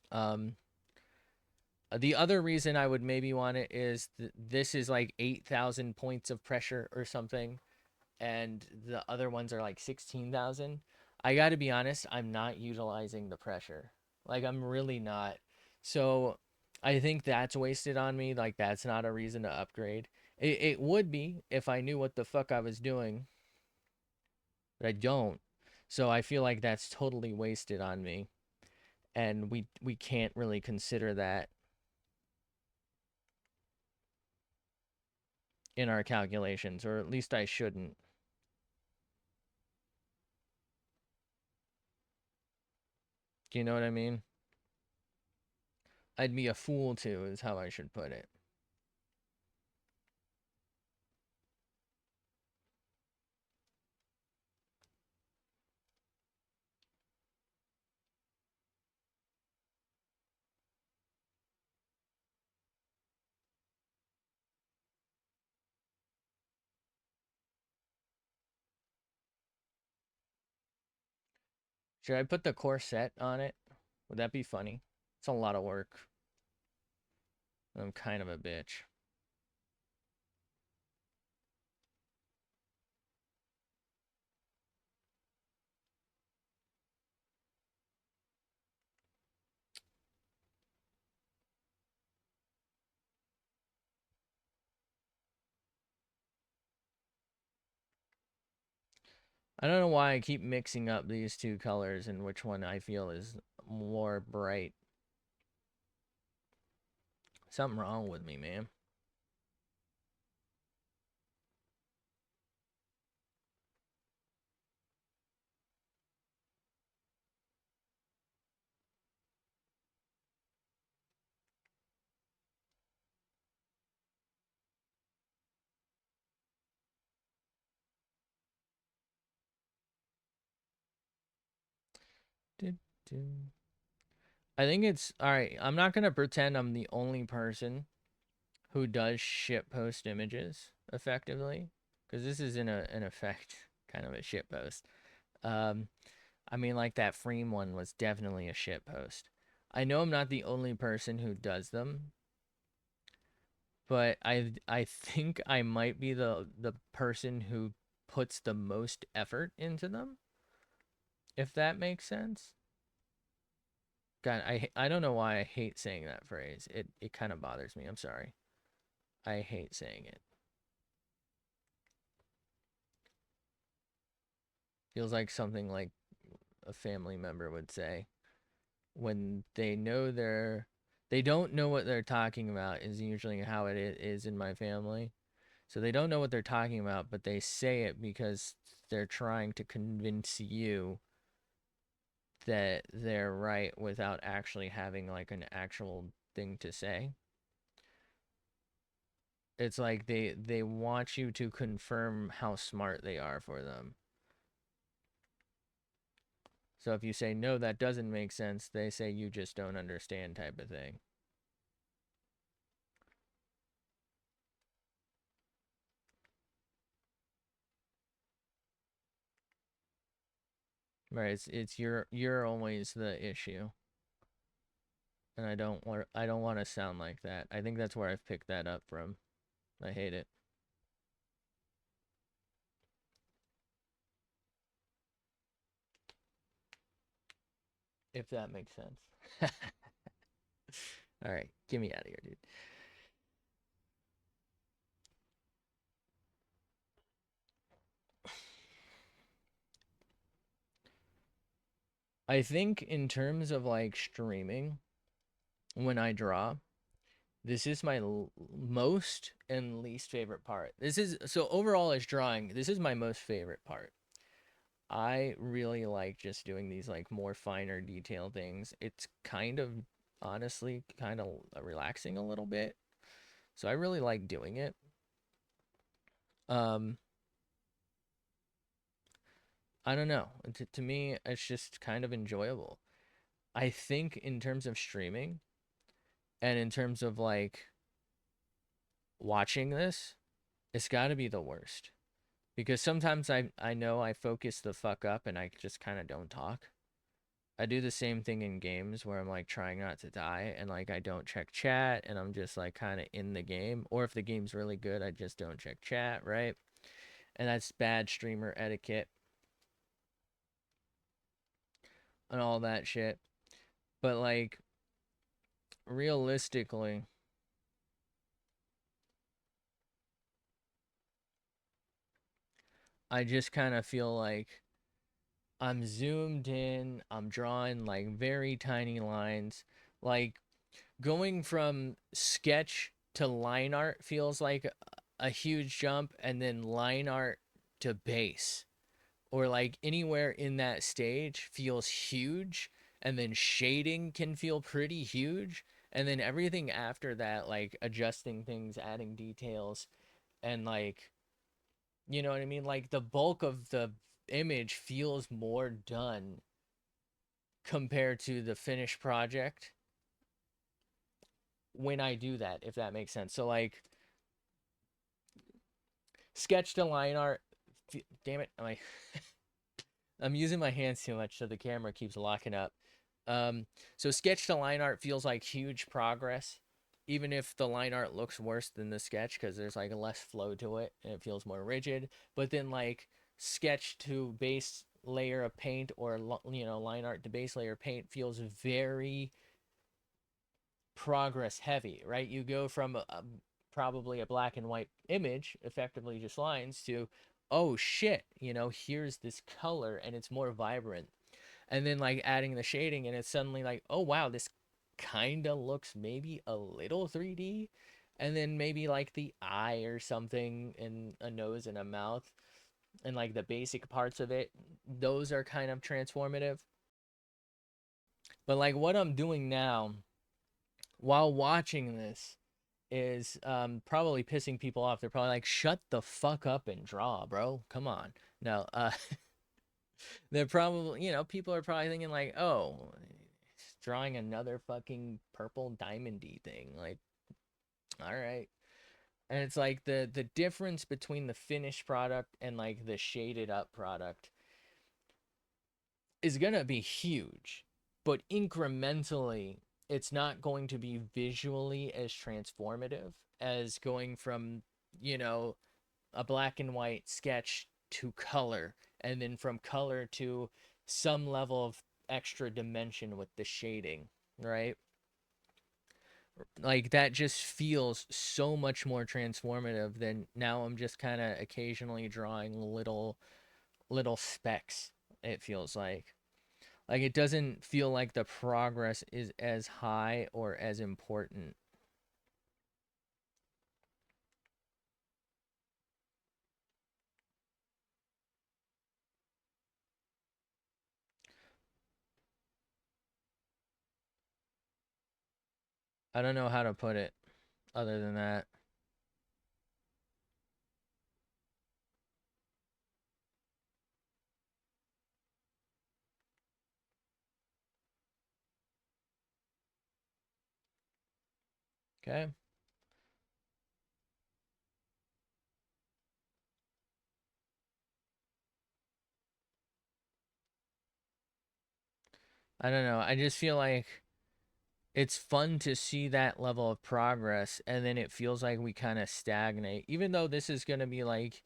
Um, the other reason I would maybe want it is this is like 8,000 points of pressure or something, and the other ones are like 16,000. I got to be honest, I'm not utilizing the pressure. Like, I'm really not. So I think that's wasted on me. Like, that's not a reason to upgrade. It would be if I knew what the fuck I was doing, but I don't. So I feel like that's totally wasted on me, and we can't really consider that in our calculations, or at least I shouldn't. Do you know what I mean? I'd be a fool to, is how I should put it. Should I put the corset on it? Would that be funny? It's a lot of work. I'm kind of a bitch. I don't know why I keep mixing up these two colors and which one I feel is more bright. Something wrong with me, man. I think it's all right. I'm not gonna pretend I'm the only person who does shit post images effectively, because this is in an effect kind of a shit post. Um, I mean, like that Freem one was definitely a shit post. I know I'm not the only person who does them, but I think I might be the person who puts the most effort into them, if that makes sense. God, I don't know why I hate saying that phrase. It kind of bothers me. I'm sorry. I hate saying it. Feels like something like a family member would say when they don't know what they're talking about is usually how it is in my family. So they don't know what they're talking about, but they say it because they're trying to convince you that they're right without actually having like an actual thing to say. It's like they want you to confirm how smart they are for them. So if you say no, that doesn't make sense, they say you just don't understand type of thing. Right? It's you're always the issue. And I don't want to sound like that. I think that's where I've picked that up from. I hate it. If that makes sense. All right, get me out of here, dude. I think in terms of like streaming, when I draw, this is my most and least favorite part. This is so overall as drawing, this is my most favorite part. I really like just doing these like more finer detail things. It's kind of honestly kind of relaxing a little bit. So I really like doing it. Um I don't know. To me it's just kind of enjoyable. I think in terms of streaming and in terms of like watching this, it's got to be the worst. Because sometimes I know I focus the fuck up and I just kind of don't talk. I do the same thing in games where I'm like trying not to die and like I don't check chat and I'm just like kind of in the game. Or if the game's really good, I just don't check chat, right? And that's bad streamer etiquette and all that shit. But like realistically, I just kind of feel like I'm zoomed in, I'm drawing like very tiny lines. Like going from sketch to line art feels like a huge jump, and then line art to base or like anywhere in that stage feels huge, and then shading can feel pretty huge, and then everything after that, like adjusting things, adding details, and like, you know what I mean, like the bulk of the image feels more done compared to the finished project when I do that, if that makes sense. So like sketch to line art, damn it, I'm using my hands too much, so the camera keeps locking up. Um, so sketch to line art feels like huge progress, even if the line art looks worse than the sketch because there's like less flow to it and it feels more rigid. But then like sketch to base layer of paint, or line art to base layer of paint feels very progress heavy, right? You go from probably a black and white image, effectively just lines, to oh shit, here's this color and it's more vibrant. And then like adding the shading and it's suddenly like, oh wow, this kind of looks maybe a little 3D. And then maybe like the eye or something, and a nose and a mouth, and like the basic parts of it, those are kind of transformative. But like what I'm doing now while watching this is probably pissing people off. They're probably like, shut the fuck up and draw, bro. Come on. No, they're probably, people are probably thinking like, oh, drawing another fucking purple diamondy thing. Like, all right. And it's like the difference between the finished product and like the shaded up product is gonna be huge, but incrementally, it's not going to be visually as transformative as going from, you know, a black and white sketch to color, and then from color to some level of extra dimension with the shading, right? Like that just feels so much more transformative than now I'm just kind of occasionally drawing little specks, it feels like. Like it doesn't feel like the progress is as high or as important. I don't know how to put it other than that. Okay. I don't know. I just feel like it's fun to see that level of progress, and then it feels like we kind of stagnate, even though this is going to be like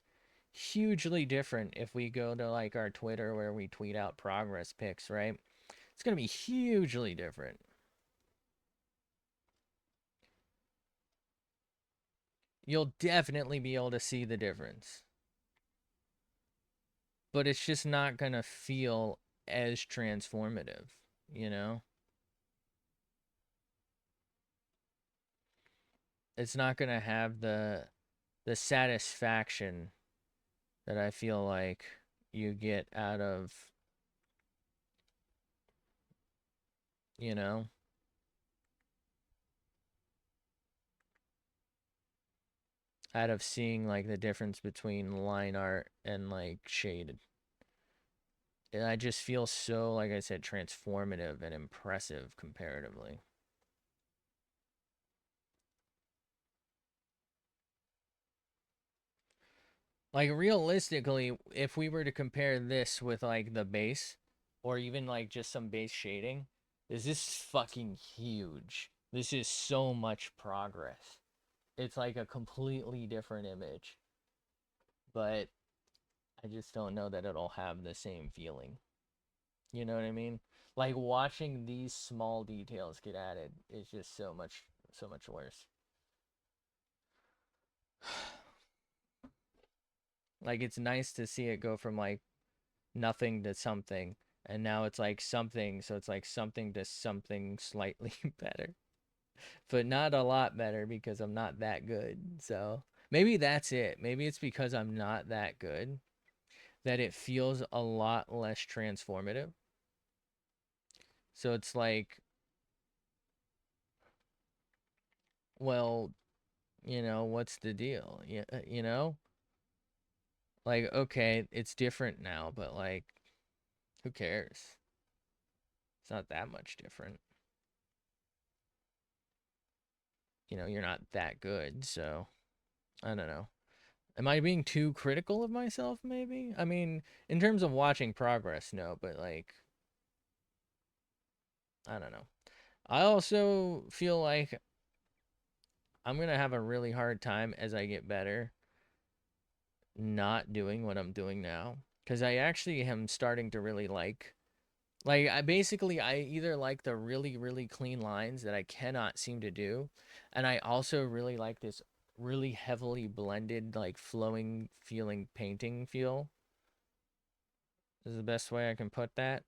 hugely different if we go to like our Twitter where we tweet out progress pics, right? It's going to be hugely different. You'll definitely be able to see the difference, but it's just not going to feel as transformative, you know? It's not going to have the satisfaction that I feel like you get out of, you know, out of seeing like the difference between line art and like shaded. And I just feel so, like I said, transformative and impressive comparatively. Like realistically, if we were to compare this with like the base, or even like just some base shading, this is fucking huge. This is so much progress. It's like a completely different image, but I just don't know that it'll have the same feeling. You know what I mean? Like watching these small details get added is just so much worse. Like it's nice to see it go from like nothing to something, and now it's like something, so it's like something to something slightly better, but not a lot better because I'm not that good. So maybe that's it. Maybe it's because I'm not that good that it feels a lot less transformative. So it's like, well, what's the deal? Yeah, like okay, it's different now, but like, who cares? It's not that much different. You're not that good, so I don't know. Am I being too critical of myself, maybe? I mean, in terms of watching progress, no, but like, I don't know. I also feel like I'm gonna have a really hard time as I get better not doing what I'm doing now. Because I actually am starting to really like, I either like the really, really clean lines that I cannot seem to do, and I also really like this really heavily blended, like flowing feeling painting feel. Is the best way I can put that.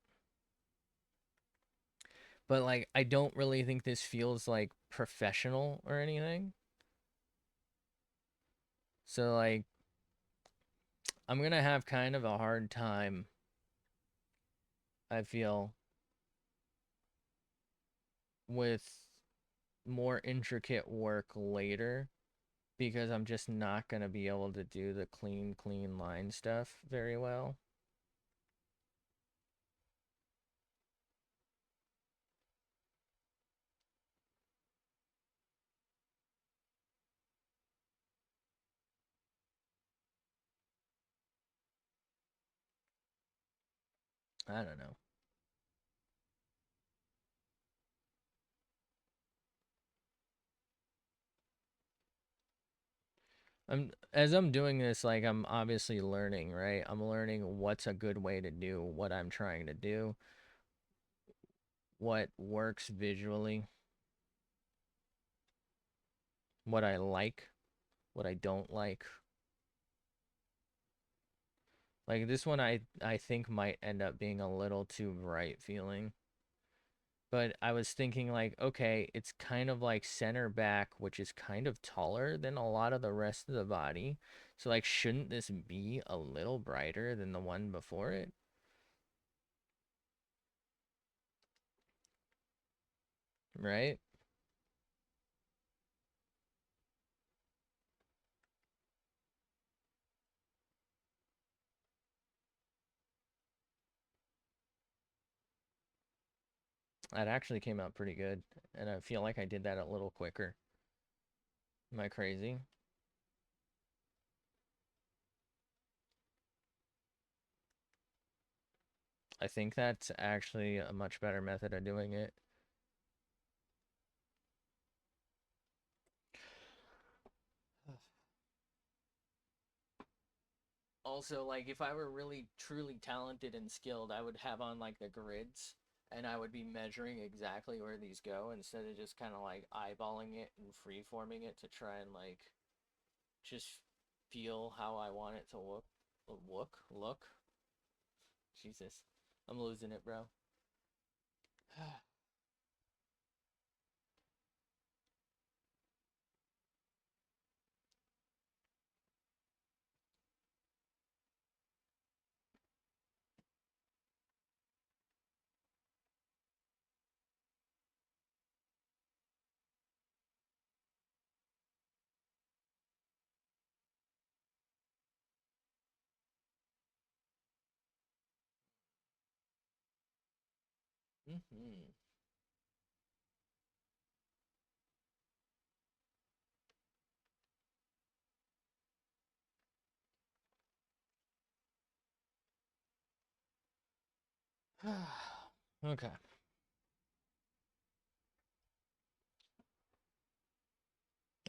But like, I don't really think this feels like professional or anything. So like, I'm gonna have kind of a hard time, I feel, with more intricate work later because I'm just not gonna be able to do the clean, clean line stuff very well. I don't know. As I'm doing this, like I'm obviously learning, right? I'm learning what's a good way to do what I'm trying to do, what works visually, what I like, what I don't like. Like this one I think might end up being a little too bright feeling. But I was thinking like, okay, it's kind of like center back, which is kind of taller than a lot of the rest of the body. So like, shouldn't this be a little brighter than the one before it? Right? That actually came out pretty good. And I feel like I did that a little quicker. Am I crazy? I think that's actually a much better method of doing it. Also, like if I were really truly talented and skilled, I would have on like the grids and I would be measuring exactly where these go instead of just kind of like eyeballing it and free-forming it to try and like just feel how I want it to look. Jesus, I'm losing it, bro. Mm-hmm. Okay.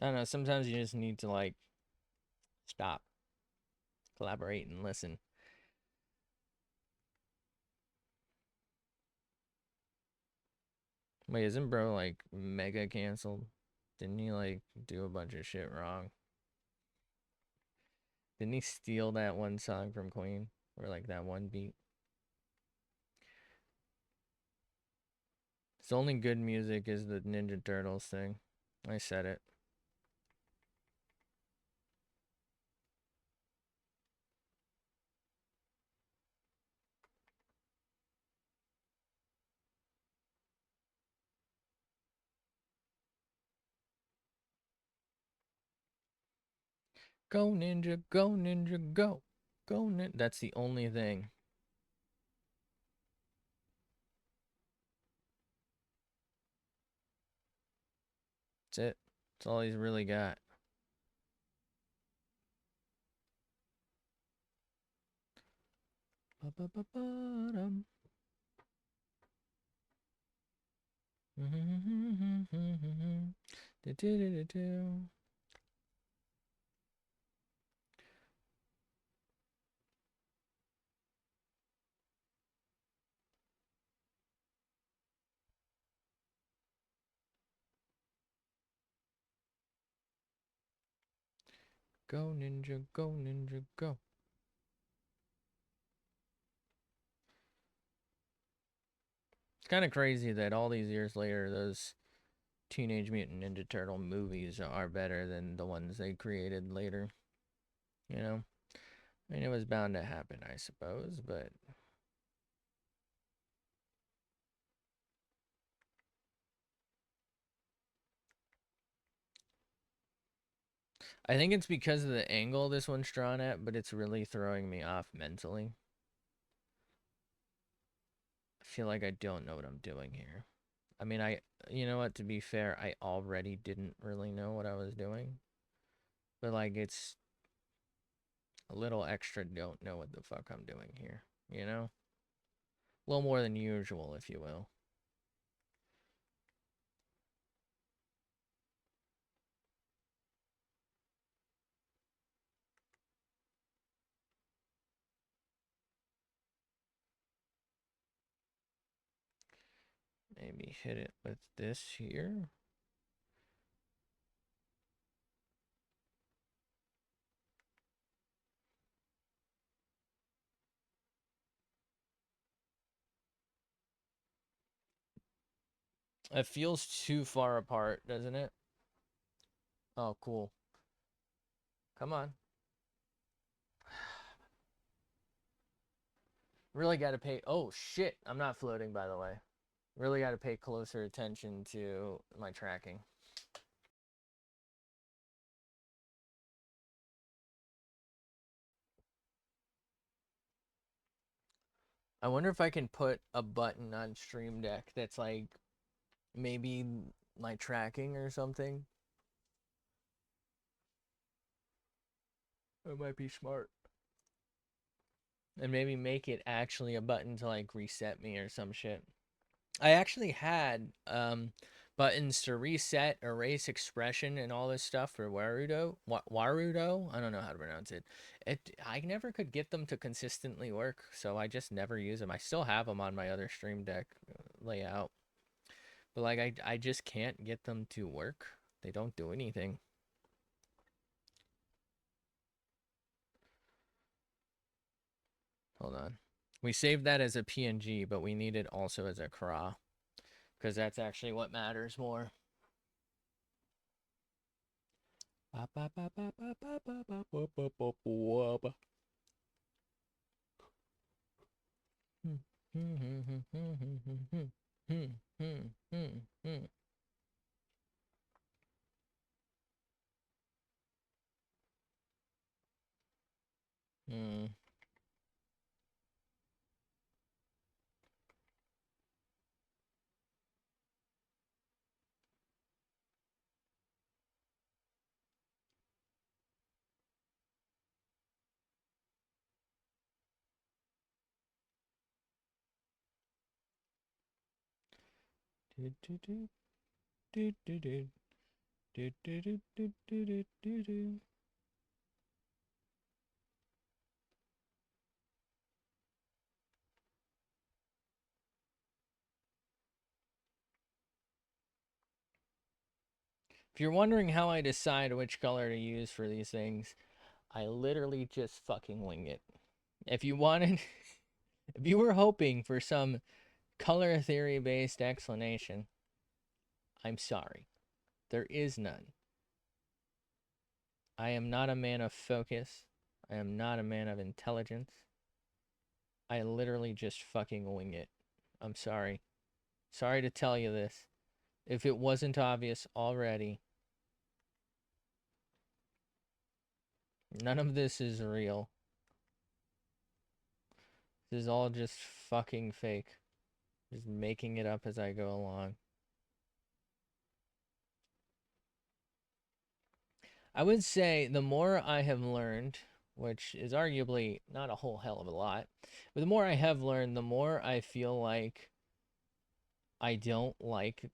I don't know. Sometimes you just need to like stop, collaborate, and listen. Wait, isn't bro like mega canceled? Didn't he like do a bunch of shit wrong? Didn't he steal that one song from Queen? Or like that one beat? It's only good music is the Ninja Turtles thing. I said it. Go ninja, go ninja, go. Go ninja. That's the only thing. That's it. That's all he's really got. Ba-ba-ba-ba-dum. Do-do-do-do-do. Go ninja, go ninja, go. It's kind of crazy that all these years later, those Teenage Mutant Ninja Turtle movies are better than the ones they created later. You know? I mean, it was bound to happen, I suppose, but I think it's because of the angle this one's drawn at, but it's really throwing me off mentally. I feel like I don't know what I'm doing here. I mean, you know what, to be fair, I already didn't really know what I was doing. But, like, it's a little extra don't know what the fuck I'm doing here, you know? A little more than usual, if you will. Maybe hit it with this here. It feels too far apart, doesn't it? Oh, cool. Come on. Really got to pay. Oh, shit. I'm not floating, by the way. Really got to pay closer attention to my tracking. I wonder if I can put a button on Stream Deck that's like maybe my tracking or something. It might be smart. And maybe make it actually a button to like reset me or some shit. I actually had buttons to reset, erase expression, and all this stuff for Warudo. Warudo? I don't know how to pronounce it. I never could get them to consistently work, so I just never use them. I still have them on my other Stream Deck layout, but like I just can't get them to work. They don't do anything. Hold on. We saved that as a PNG, but we need it also as a CRA because that's actually what matters more. If you're wondering how I decide which color to use for these things, I literally just fucking wing it. If you wanted, if you were hoping for some color theory based explanation, I'm sorry. There is none. I am not a man of focus. I am not a man of intelligence. I literally just fucking wing it. I'm sorry. Sorry to tell you this. If it wasn't obvious already, none of this is real. This is all just fucking fake. Just making it up as I go along. I would say the more I have learned, which is arguably not a whole hell of a lot, but the more I have learned, the more I feel like I don't like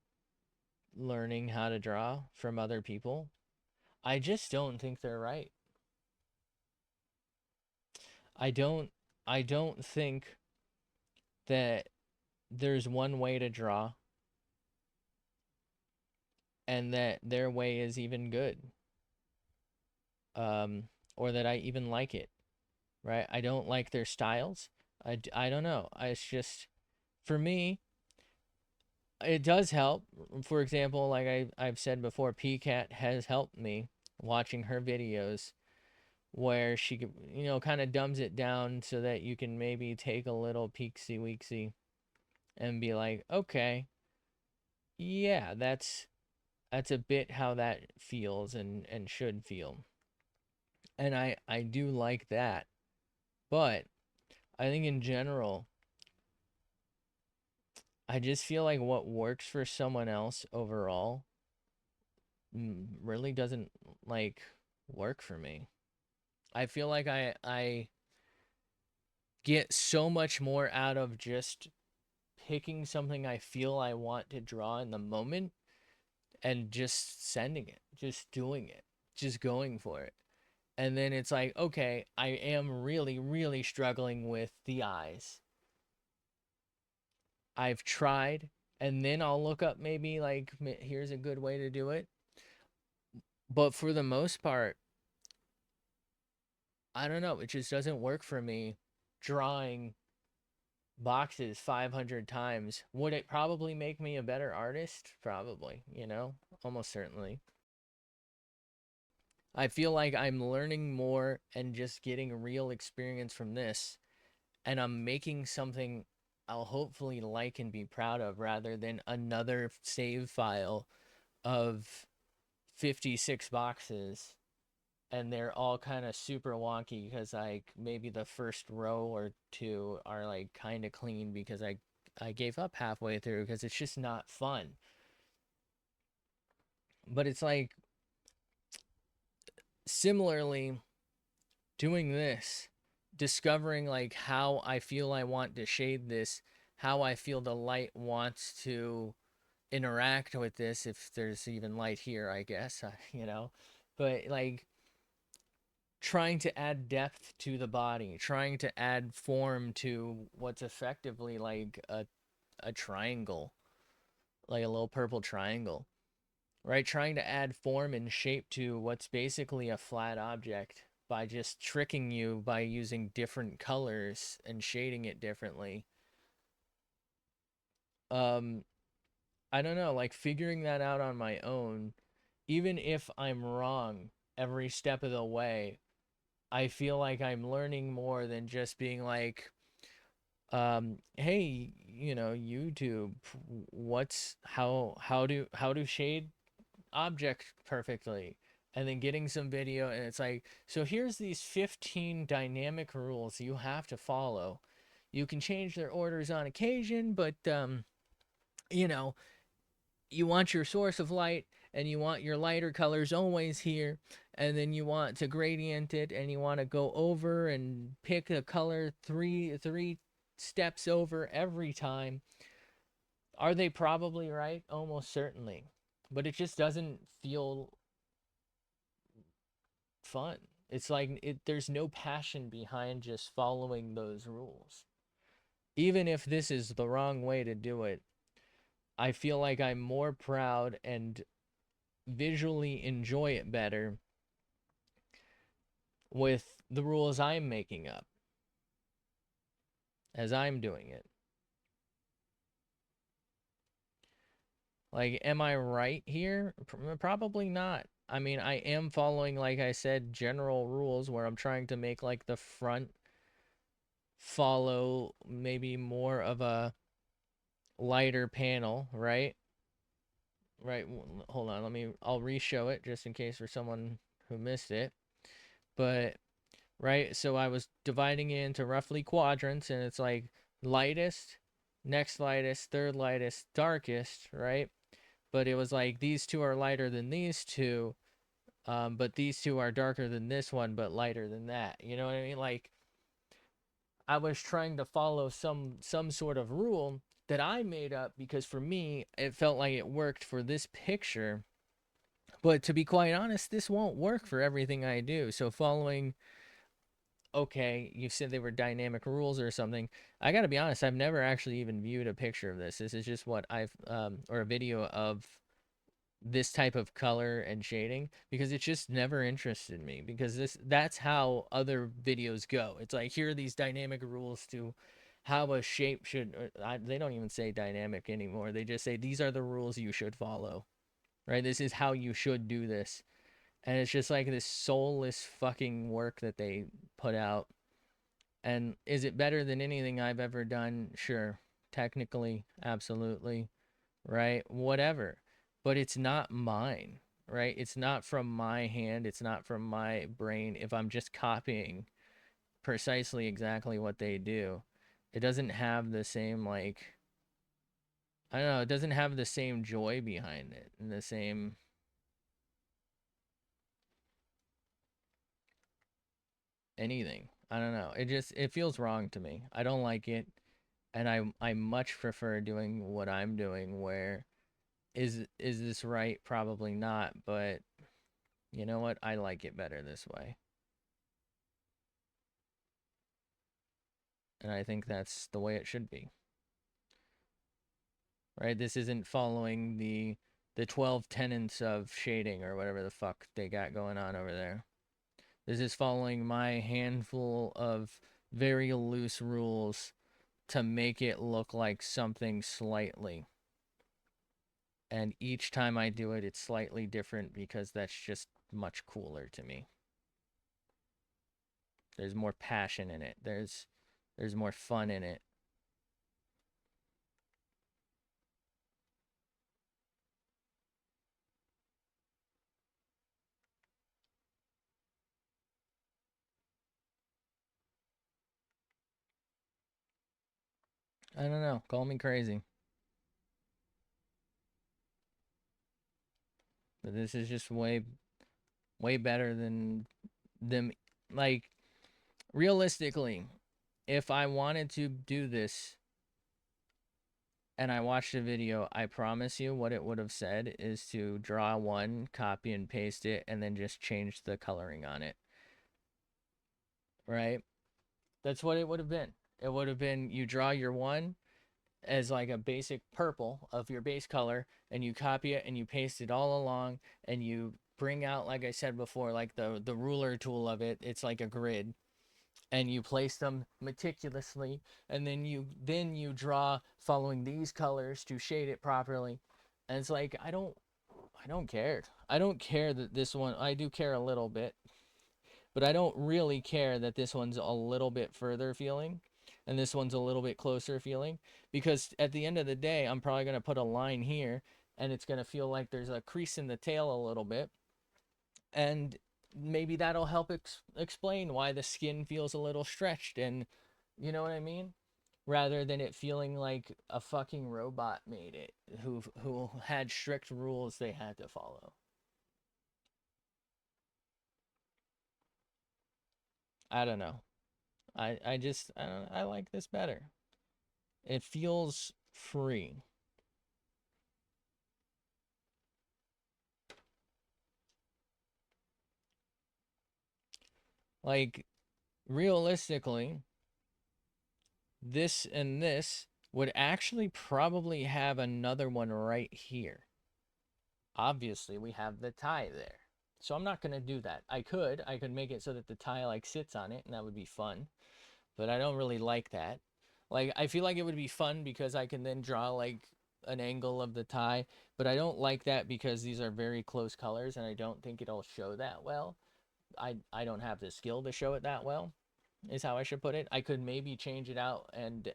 learning how to draw from other people. I just don't think they're right. I don't I don't think that there's one way to draw and that their way is even good. Or that I even like it, right? I don't like their styles. I don't know. It's just, for me, it does help. For example, like I've said before, PCAT has helped me watching her videos where she, kind of dumbs it down so that you can maybe take a little peeksy weeksy and be like, okay, yeah, that's a bit how that feels and should feel. And I do like that. But I think in general, I just feel like what works for someone else overall really doesn't like work for me. I feel like I get so much more out of just picking something I feel I want to draw in the moment and just sending it, just doing it, just going for it. And then it's like, okay, I am really, really struggling with the eyes. I've tried, and then I'll look up maybe like, here's a good way to do it. But for the most part, I don't know, it just doesn't work for me drawing boxes 500 times. Would it probably make me a better artist? Probably, almost certainly. I feel like I'm learning more and just getting real experience from this, and I'm making something I'll hopefully like and be proud of rather than another save file of 56 boxes, and they're all kind of super wonky because like maybe the first row or two are like kind of clean because I gave up halfway through because it's just not fun. But it's like, similarly, doing this, discovering like how I feel I want to shade this, how I feel the light wants to interact with this, if there's even light here, I guess, but like trying to add depth to the body, trying to add form to what's effectively like a triangle, like a little purple triangle, right? Trying to add form and shape to what's basically a flat object by just tricking you by using different colors and shading it differently. Um, I don't know, like figuring that out on my own, even if I'm wrong every step of the way, I feel like I'm learning more than just being like, hey, YouTube, what's how to shade object perfectly, and then getting some video and it's like, so here's these 15 dynamic rules you have to follow. You can change their orders on occasion, but you know, you want your source of light and you want your lighter colors always here, and then you want to gradient it and you want to go over and pick a color three steps over every time. Are they probably right? Almost certainly. But it just doesn't feel fun. It's like there's no passion behind just following those rules. Even if this is the wrong way to do it, I feel like I'm more proud and visually enjoy it better with the rules I'm making up as I'm doing it. Like, am I right here? Probably not. I mean, I am following, like I said, general rules where I'm trying to make like the front follow maybe more of a lighter panel, right? Right. Hold on. I'll re-show it just in case for someone who missed it. But, right, so I was dividing it into roughly quadrants, and it's like lightest, next lightest, third lightest, darkest, right? But it was like these two are lighter than these two, but these two are darker than this one, but lighter than that. You know what I mean? Like, I was trying to follow some sort of rule that I made up because for me it felt like it worked for this picture. But to be quite honest, this won't work for everything I do. So following, okay, you said they were dynamic rules or something. I got to be honest, I've never actually even viewed a picture of this. This is just what I've or a video of this type of color and shading because it just never interested me because that's how other videos go. It's like here are these dynamic rules to how a shape should they don't even say dynamic anymore. They just say these are the rules you should follow. Right? This is how you should do this. And it's just like this soulless fucking work that they put out. And is it better than anything I've ever done? Sure. Technically, absolutely, right? Whatever. But it's not mine, right? It's not from my hand. It's not from my brain. If I'm just copying precisely exactly what they do, it doesn't have the same, like, I don't know, it doesn't have the same joy behind it and the same anything. I don't know. It feels wrong to me. I don't like it. And I much prefer doing what I'm doing where is this right? Probably not, but you know what? I like it better this way. And I think that's the way it should be. Right? This isn't following the 12 tenets of shading or whatever the fuck they got going on over there. This is following my handful of very loose rules to make it look like something slightly. And each time I do it, it's slightly different because that's just much cooler to me. There's more passion in it. There's more fun in it. I don't know. Call me crazy. But this is just way better than them. Like, realistically, if I wanted to do this and I watched a video, I promise you what it would have said is to draw one, copy and paste it, and then just change the coloring on it. Right? That's what it would have been. It would have been you draw your one as like a basic purple of your base color, and you copy it and you paste it all along, and you bring out, like I said before, like the ruler tool of it. It's like a grid, and you place them meticulously, and then you draw following these colors to shade it properly. And it's like I don't care. I don't care that this one, I do care a little bit, but I don't really care that this one's a little bit further feeling and this one's a little bit closer feeling, because at the end of the day I'm probably going to put a line here and it's going to feel like there's a crease in the tail a little bit, and maybe that'll help explain why the skin feels a little stretched, and you know what I mean, rather than it feeling like a fucking robot made it who had strict rules they had to follow. I don't know. I don't, I like this better. It feels free. Like, realistically, this and this would actually probably have another one right here. Obviously, we have the tie there. So I'm not gonna do that. I could make it so that the tie like sits on it, and that would be fun. But I don't really like that. Like I feel like it would be fun because I can then draw like an angle of the tie, but I don't like that because these are very close colors, and I don't think it'll show that well. I don't have the skill to show it that well. Is how I should put it. I could maybe change it out and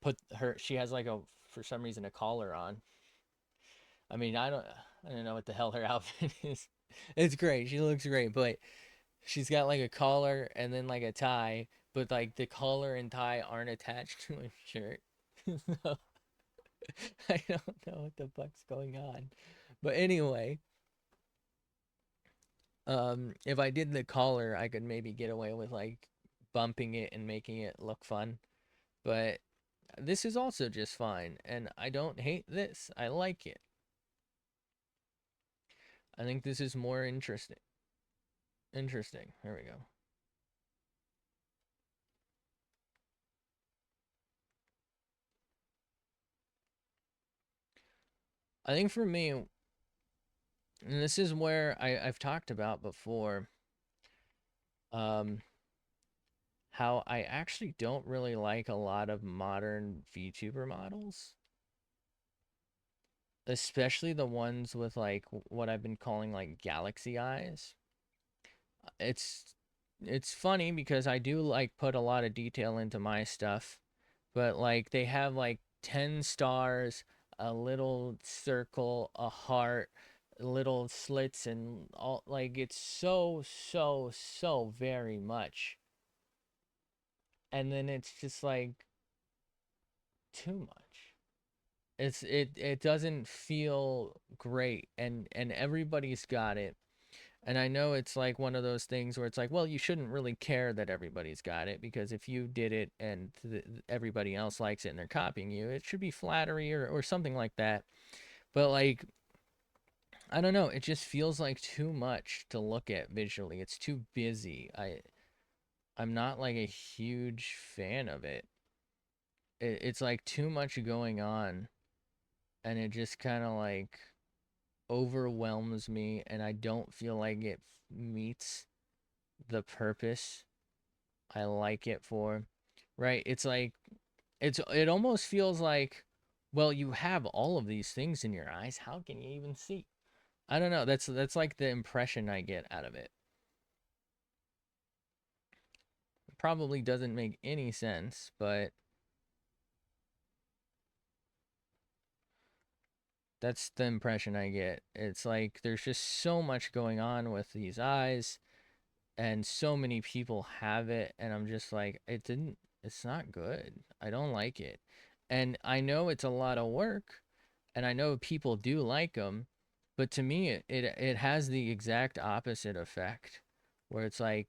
put her. She has like a for some reason a collar on. I mean, I don't know what the hell her outfit is. It's great. She looks great, but she's got like a collar and then like a tie, but like the collar and tie aren't attached to a shirt. So I don't know what the fuck's going on. But anyway, if I did the collar, I could maybe get away with like bumping it and making it look fun. But this is also just fine, and I don't hate this. I like it. I think this is more interesting. Interesting. There we go. I think for me, and this is where I've talked about before, um, how I actually don't really like a lot of modern VTuber models, especially the ones with like what I've been calling like galaxy eyes. It's it's funny because I do like put a lot of detail into my stuff, but like they have like 10 stars, a little circle, a heart, little slits, and all like it's so very much. And then it's just like too much. It doesn't feel great, and everybody's got it. And I know it's like one of those things where it's like, well, you shouldn't really care that everybody's got it because if you did it and everybody else likes it and they're copying you, it should be flattery or something like that. But like, I don't know, it just feels like too much to look at visually. It's too busy. I'm not like a huge fan of it. It's like too much going on, and it just kind of like overwhelms me, and I don't feel like it meets the purpose I like it for. Right? It's like it almost feels like, well, you have all of these things in your eyes. How can you even see? I don't know. That's like the impression I get out of it. Probably doesn't make any sense, but that's the impression I get. It's like there's just so much going on with these eyes, and so many people have it, and I'm just like, it's not good. I don't like it. And I know it's a lot of work, and I know people do like them, but to me it has the exact opposite effect, where it's like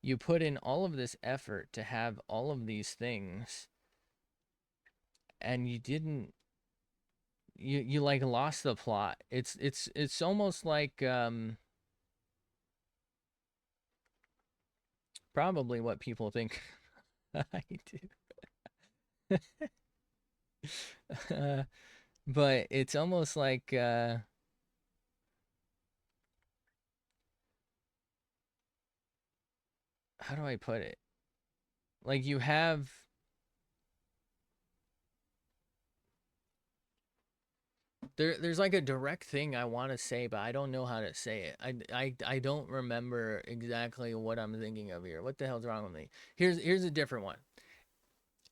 you put in all of this effort to have all of these things, and you like lost the plot. It's almost like probably what people think I do. But it's almost like how do I put it? Like you have there's like a direct thing I want to say, but I don't know how to say it. I don't remember exactly what I'm thinking of here. What the hell's wrong with me? Here's a different one.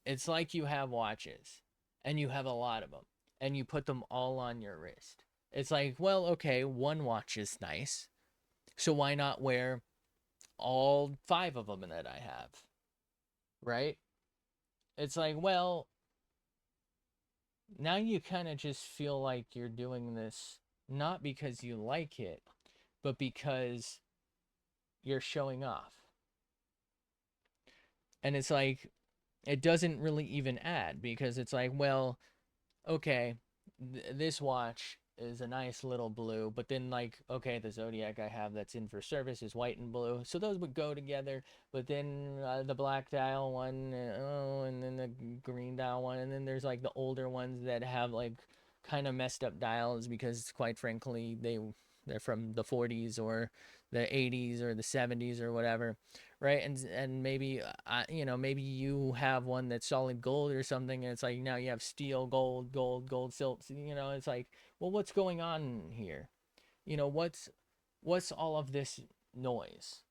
It's like you have watches, and you have a lot of them, and you put them all on your wrist. It's like, well, okay, one watch is nice, so why not wear all five of them that I have, right? It's like, well, now you kind of just feel like you're doing this not because you like it, but because you're showing off. And it's like, it doesn't really even add because it's like, well, okay, this watch is a nice little blue, but then like, okay, the Zodiac I have that's in for service is white and blue, so those would go together. But then the black dial one, oh, and then the green dial one, and then there's like the older ones that have like kind of messed up dials because, quite frankly, they They're from the 40s or the 80s or the 70s or whatever, right? And maybe maybe you have one that's solid gold or something, and it's like now you have steel, gold, silk. It's like, well, what's going on here? What's all of this noise,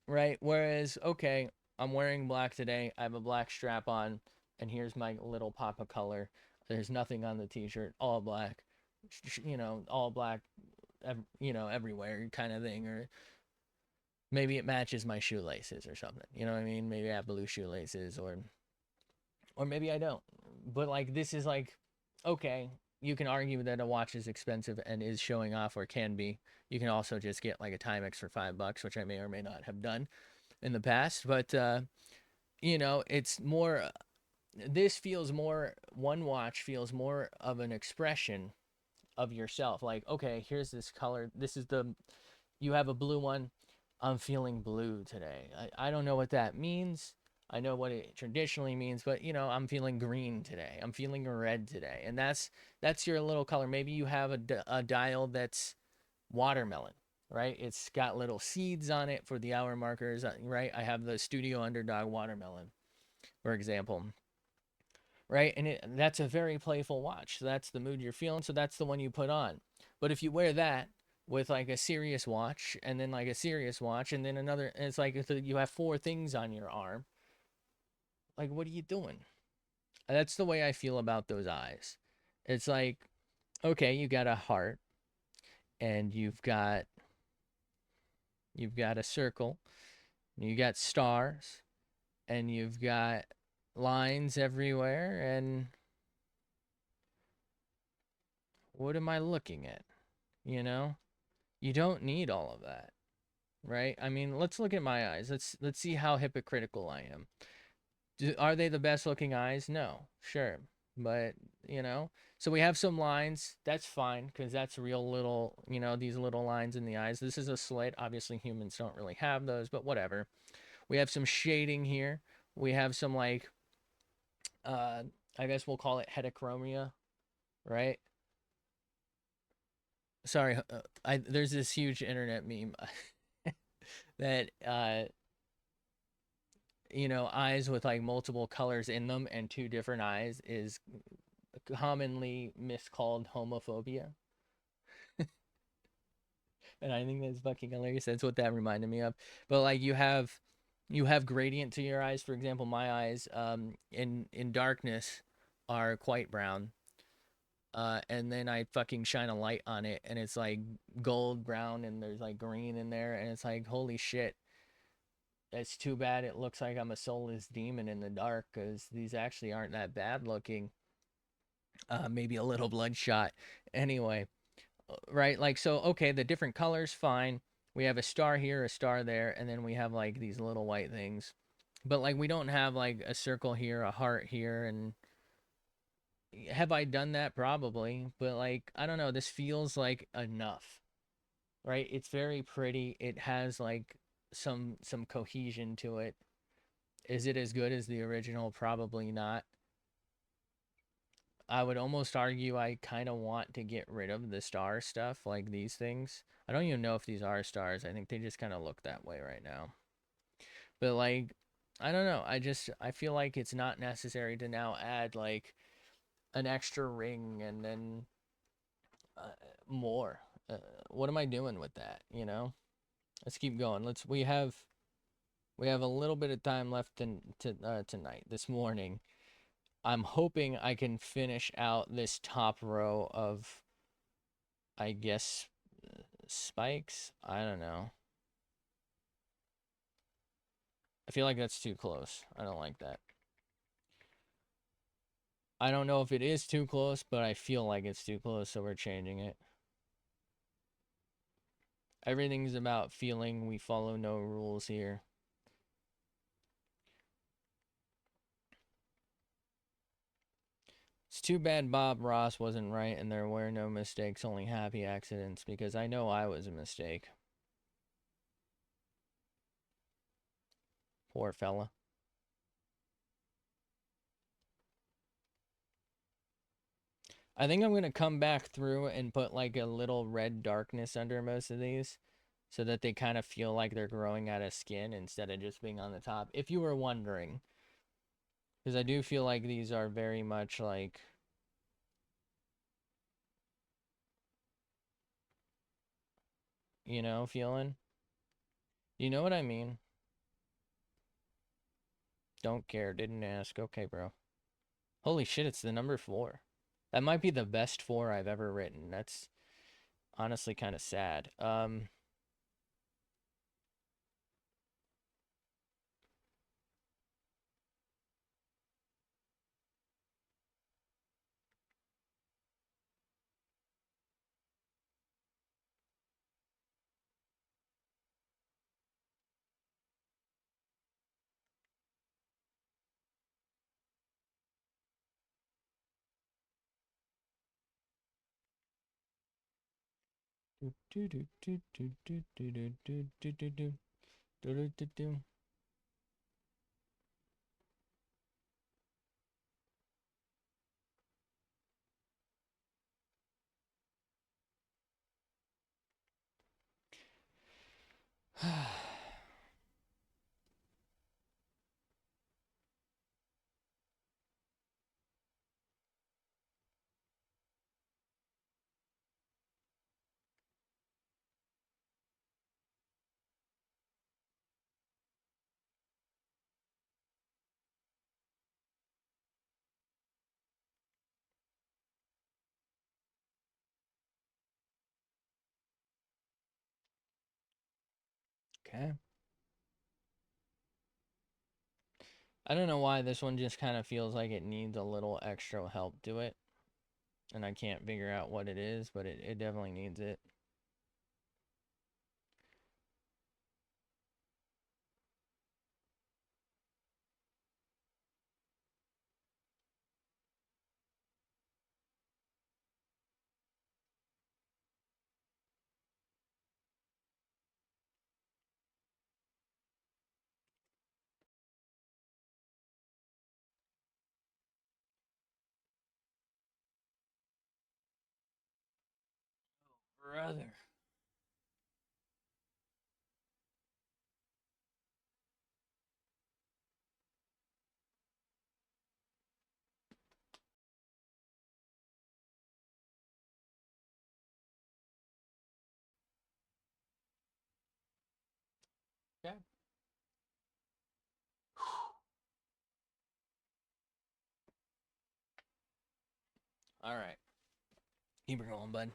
right? Whereas, okay, I'm wearing black today. I have a black strap on, and here's my little pop of color. There's nothing on the t-shirt, all black, all black, everywhere kind of thing. Or maybe it matches my shoelaces or something. You know what I mean? Maybe I have blue shoelaces, or maybe I don't. But like, this is like, okay, you can argue that a watch is expensive and is showing off, or can be. You can also just get like a Timex for $5, which I may or may not have done in the past. But it's more. This feels more. One watch feels more of an expression of yourself. Like, okay, here's this color. This is the. You have a blue one. I'm feeling blue today. I don't know what that means. I know what it traditionally means, but I'm feeling green today. I'm feeling red today, and that's your little color. Maybe you have a dial that's watermelon, right? It's got little seeds on it for the hour markers, right? I have the Studio Underdog watermelon, for example, right? And that's a very playful watch. So that's the mood you're feeling. So that's the one you put on. But if you wear that with like a serious watch, and then like a serious watch, and then another, and it's like if you have four things on your arm, like, what are you doing? That's the way I feel about those eyes. It's like, okay, you got a heart, and you've got a circle, you got stars, and you've got lines everywhere, and what am I looking at? You know? You don't need all of that, right? I mean, let's look at my eyes. Let's see how hypocritical I am. Are they the best looking eyes? No, sure, but so we have some lines. That's fine because that's real little, these little lines in the eyes. This is a slit. Obviously, humans don't really have those, but whatever. We have some shading here. We have some like, uh, I guess we'll call it heterochromia, right? Sorry, there's this huge internet meme that eyes with like multiple colors in them and two different eyes is commonly miscalled homophobia. And I think that's fucking hilarious. That's what that reminded me of. But like, you have gradient to your eyes. For example, my eyes in darkness are quite brown. And then I fucking shine a light on it, and it's like gold brown, and there's like green in there, and it's like, holy shit. It's too bad it looks like I'm a soulless demon in the dark, because these actually aren't that bad looking. Maybe a little bloodshot. Anyway, right? Like, so, okay, the different colors, fine. We have a star here, a star there, and then we have like these little white things. But like, we don't have like a circle here, a heart here, and have I done that? Probably. But like, I don't know. This feels like enough, right? It's very pretty. It has like some cohesion to it. Is it as good as the original? Probably not. I would almost argue I kind of want to get rid of the star stuff, like these things. I don't even know if these are stars. I think they just kind of look that way right now. But like, I don't know. I feel like it's not necessary to now add like an extra ring and then uh, more. Uh, what am I doing with that? Let's keep going. We have a little bit of time left tonight, this morning. I'm hoping I can finish out this top row of, I guess, spikes. I don't know. I feel like that's too close. I don't like that. I don't know if it is too close, but I feel like it's too close, so we're changing it. Everything's about feeling. We follow no rules here. It's too bad Bob Ross wasn't right and there were no mistakes, only happy accidents, because I know I was a mistake. Poor fella. I think I'm gonna come back through and put like a little red darkness under most of these, so that they kind of feel like they're growing out of skin instead of just being on the top. If you were wondering, because I do feel like these are very much like, you know, feeling. You know what I mean? Don't care. Didn't ask. Okay, bro. Holy shit! It's the number 4. That might be the best 4 I've ever written. That's honestly kind of sad. Okay. I don't know why this one just kind of feels like it needs a little extra help to it. And I can't figure out what it is, but it definitely needs it. Brother. Okay. All right. Keep it going, bud.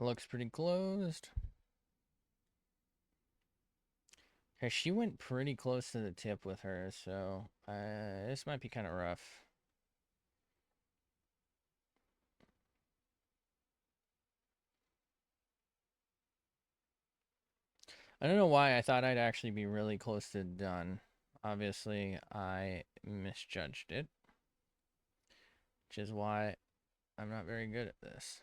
Looks pretty closed. Okay, she went pretty close to the tip with her, so this might be kind of rough. I don't know why I thought I'd actually be really close to done. Obviously, I misjudged it, which is why I'm not very good at this.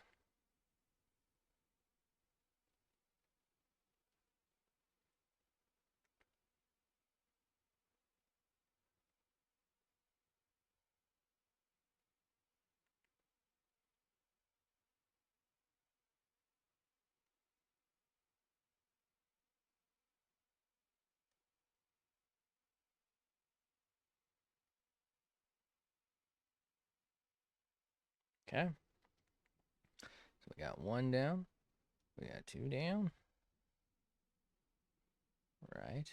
Okay. So we got 1 down. We got 2 down. Right.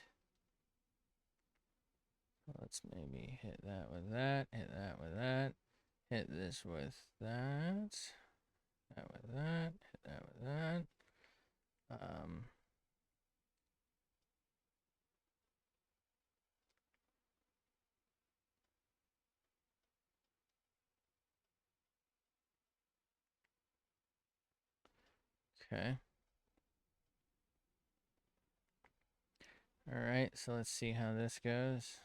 Let's maybe hit that with that, hit that with that, hit this with that, that with that, hit that with that. Okay. Alright, so let's see how this goes.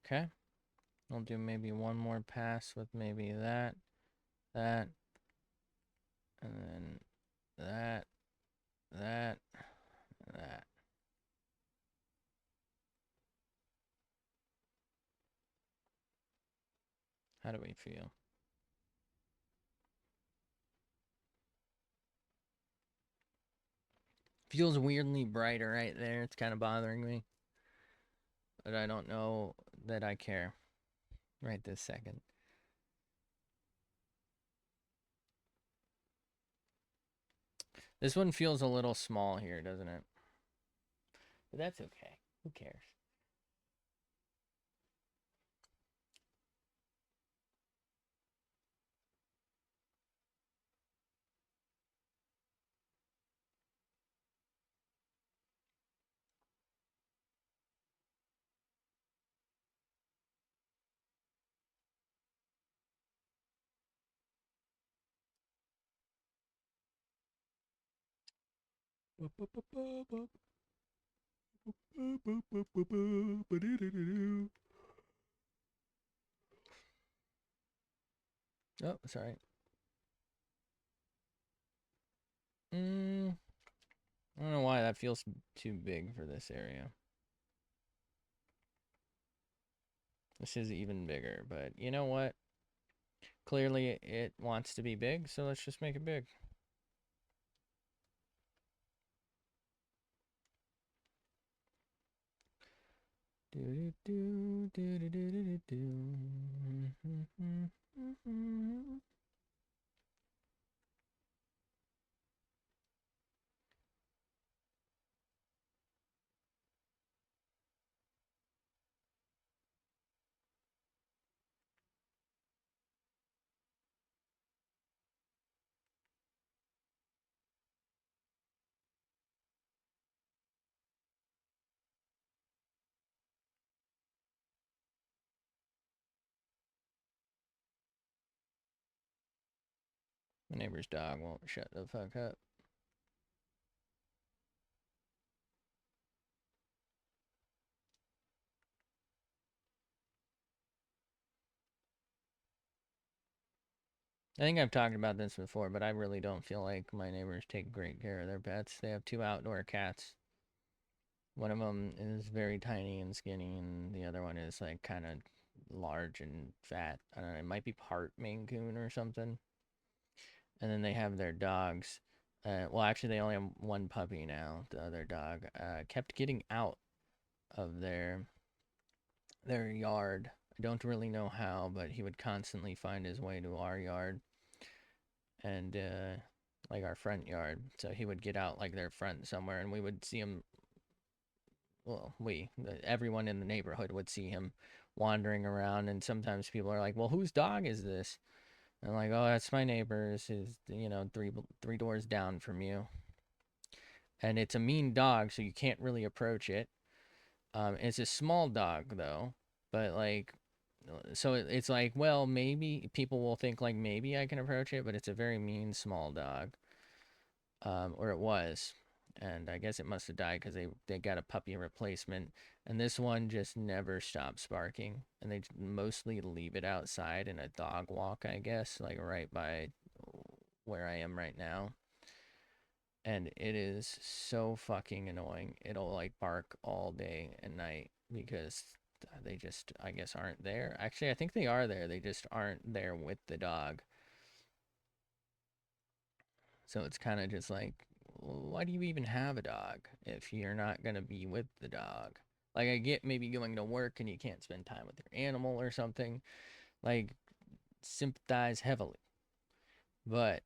Okay. I'll do maybe one more pass with maybe that, and then that, that, that. How do we feel? Feels weirdly brighter right there. It's kind of bothering me. But I don't know that I care right this second. This one feels a little small here, doesn't it? But that's okay. Who cares? Oh, sorry. I don't know why that feels too big for this area. This is even bigger, but you know what? Clearly it wants to be big, so let's just make it big. Do do do do do do do do. My neighbor's dog won't shut the fuck up. I think I've talked about this before, but I really don't feel like my neighbors take great care of their pets. They have 2 outdoor cats. One of them is very tiny and skinny, and the other one is like kind of large and fat. I don't know, it might be part Maine Coon or something. And then they have their dogs. Well, actually, they only have one puppy now. The other dog kept getting out of their yard. I don't really know how, but he would constantly find his way to our yard and like our front yard. So he would get out like their front somewhere, and we would see him. Well, everyone in the neighborhood would see him wandering around, and sometimes people are like, "Well, whose dog is this?" And I'm like, "Oh, that's my neighbor's. Is three doors down from you." And it's a mean dog, so you can't really approach it. It's a small dog though, but like, so it's like, well, maybe people will think like maybe I can approach it, but it's a very mean small dog, or it was, and I guess it must have died because they got a puppy replacement, and this one just never stops barking, and they mostly leave it outside in a dog walk, I guess, like right by where I am right now. And it is so fucking annoying. It'll like bark all day and night because they just, I guess, aren't there. Actually, I think they are there. They just aren't there with the dog. So it's kind of just like, why do you even have a dog if you're not going to be with the dog? Like, I get maybe going to work and you can't spend time with your animal or something. Like, sympathize heavily. But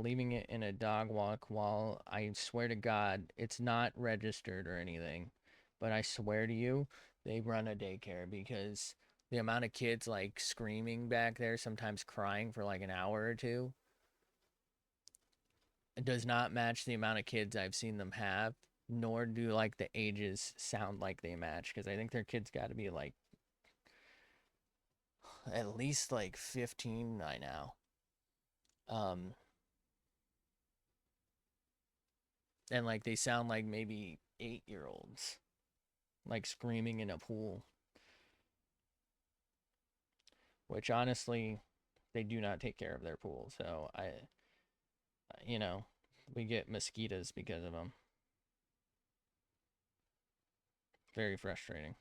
leaving it in a dog walk while I swear to God, it's not registered or anything, but I swear to you, they run a daycare because the amount of kids like screaming back there, sometimes crying for like an hour or two, it does not match the amount of kids I've seen them have. nor do like the ages sound like they match, because I think their kids got to be like at least like 15 by now. Um, and like they sound like maybe 8-year olds, like screaming in a pool, which honestly, they do not take care of their pool. So you know, we get mosquitoes because of them. Very frustrating.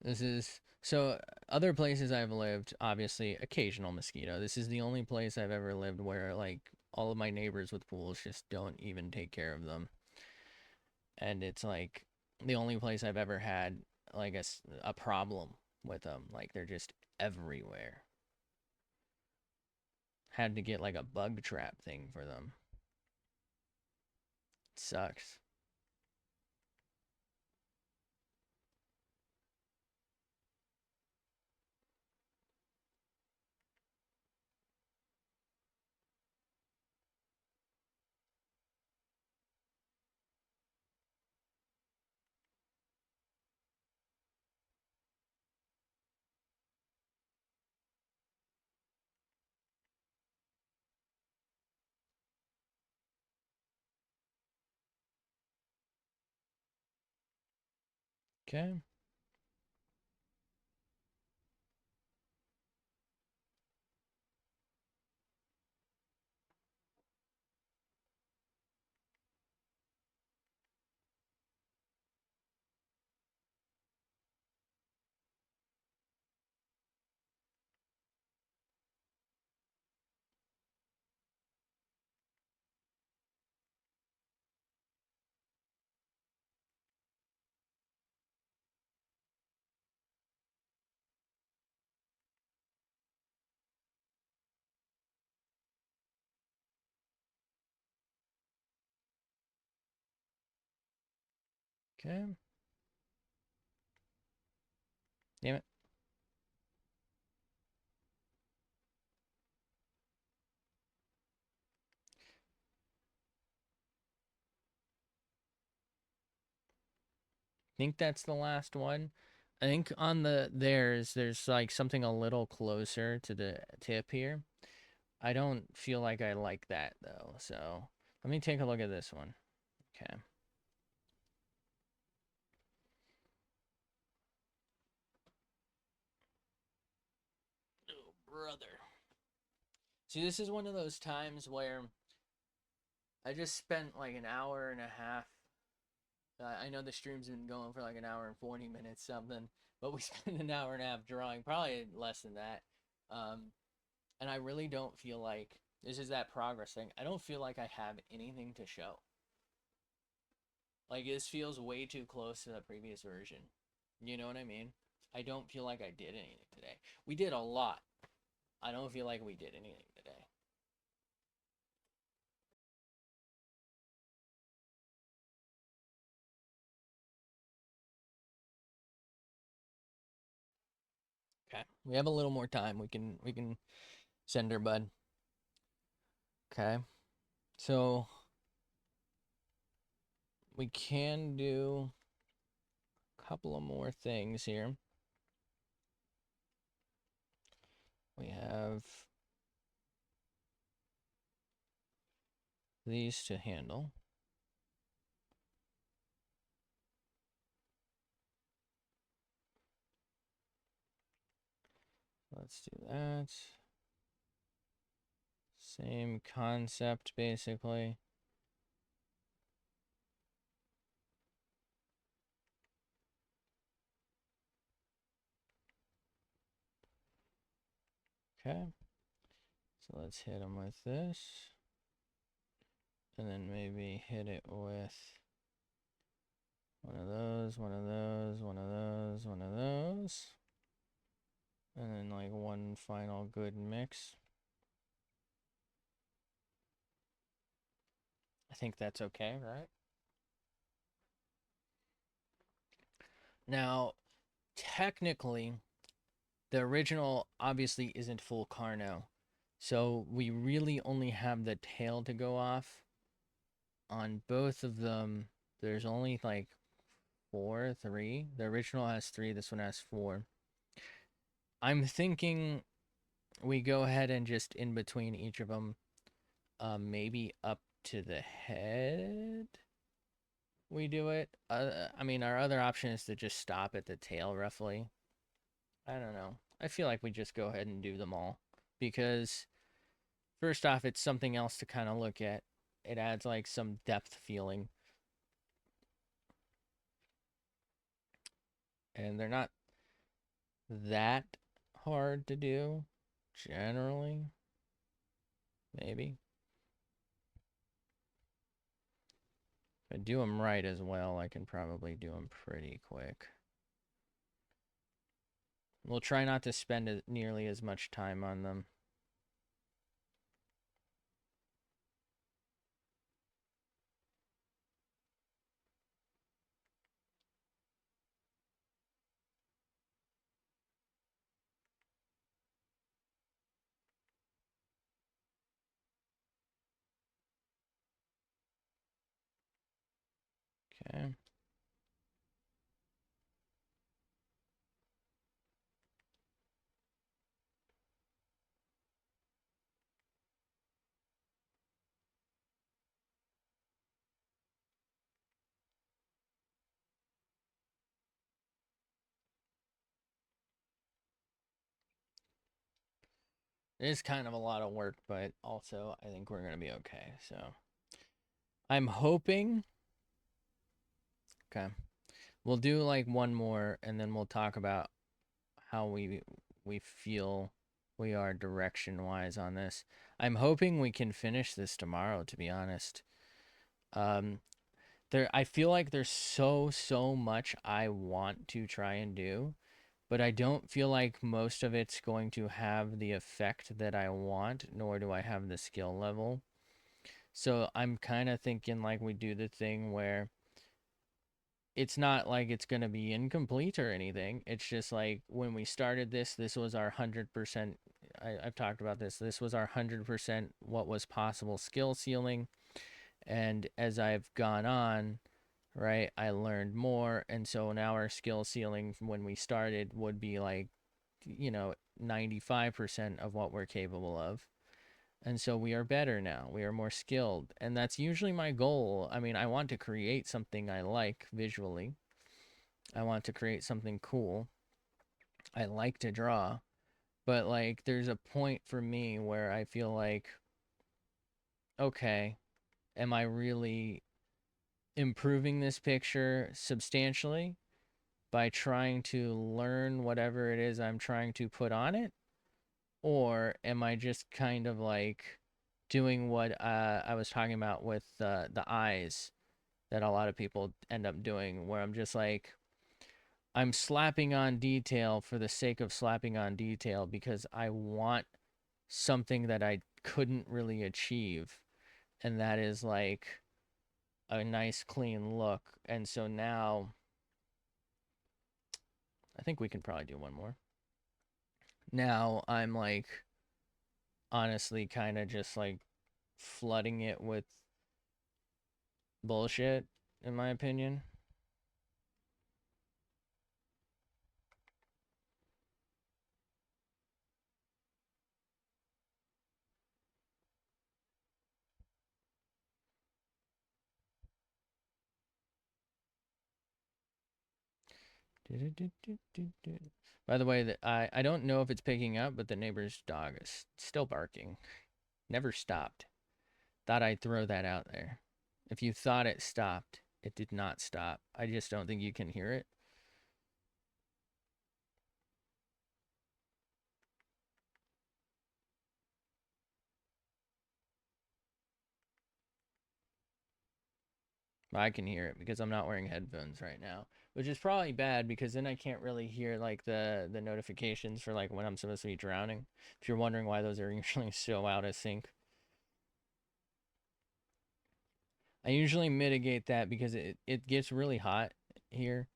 This is so other places I've lived, obviously occasional mosquito. This is the only place I've ever lived where like all of my neighbors with pools just don't even take care of them. And it's like the only place I've ever had like a problem with them. Like they're just everywhere. Had to get like a bug trap thing for them. It sucks. Okay. Okay. Damn it. Think that's the last one. I think on there's like something a little closer to the tip here. I don't feel like I like that though. So let me take a look at this one. Okay. Oh, brother. See, this is one of those times where I just spent like an hour and a half. I know the stream's been going for like an hour and 40 minutes something, but we spent an hour and a half drawing, probably less than that. Um, and I really don't feel like this is that progress thing. I don't feel like I have anything to show. Like this feels way too close to the previous version. You know what I mean? I don't feel like I did anything today. We did a lot. I don't feel like we did anything today. Okay. We have a little more time. We can send her, bud. Okay. So we can do a couple of more things here. We have these to handle. Let's do that. Same concept, basically. Okay. So let's hit them with this. And then maybe hit it with one of those, one of those, one of those, one of those. And then like one final good mix. I think that's okay, right? Now, technically, the original obviously isn't full Carno. So we really only have the tail to go off. on both of them, there's only like three. The original has three. This one has four. I'm thinking we go ahead and just in between each of them, maybe up to the head. We do it. I mean, our other option is to just stop at the tail, roughly. I don't know. I feel like we just go ahead and do them all because first off, it's something else to kind of look at. It adds like some depth feeling, and they're not that hard to do generally. Maybe. If I do them right as well, I can probably do them pretty quick. We'll try not to spend nearly as much time on them. Okay. It is kind of a lot of work, but also I think we're going to be okay. So I'm hoping. Okay. We'll do like one more and then we'll talk about how we feel we are direction wise on this. I'm hoping we can finish this tomorrow, to be honest. Um I feel like there's so much I want to try and do, but I don't feel like most of it's going to have the effect that I want, nor do I have the skill level. So I'm kind of thinking like we do the thing where it's not like it's going to be incomplete or anything. It's just like when we started this was our 100%. I've talked about this. This was our 100% what was possible skill ceiling. And as I've gone on, right, I learned more. And so now our skill ceiling when we started would be like, 95% of what we're capable of. And so we are better now. We are more skilled. And that's usually my goal. I mean, I want to create something I like visually. I want to create something cool. I like to draw. But like there's a point for me where I feel like, okay, am I really improving this picture substantially by trying to learn whatever it is I'm trying to put on it? Or am I just kind of like doing what I was talking about with the eyes that a lot of people end up doing, where I'm just like, I'm slapping on detail for the sake of slapping on detail because I want something that I couldn't really achieve, and that is like a nice clean look. And so now I think we can probably do one more. Now I'm like honestly kind of just like flooding it with bullshit, in my opinion. By the way, I don't know if it's picking up, but the neighbor's dog is still barking. Never stopped. Thought I'd throw that out there. If you thought it stopped, it did not stop. I just don't think you can hear it. I can hear it because I'm not wearing headphones right now, which is probably bad because then I can't really hear like the notifications for like when I'm supposed to be drowning. If you're wondering why those are usually so out of sync. I usually mitigate that because it gets really hot here.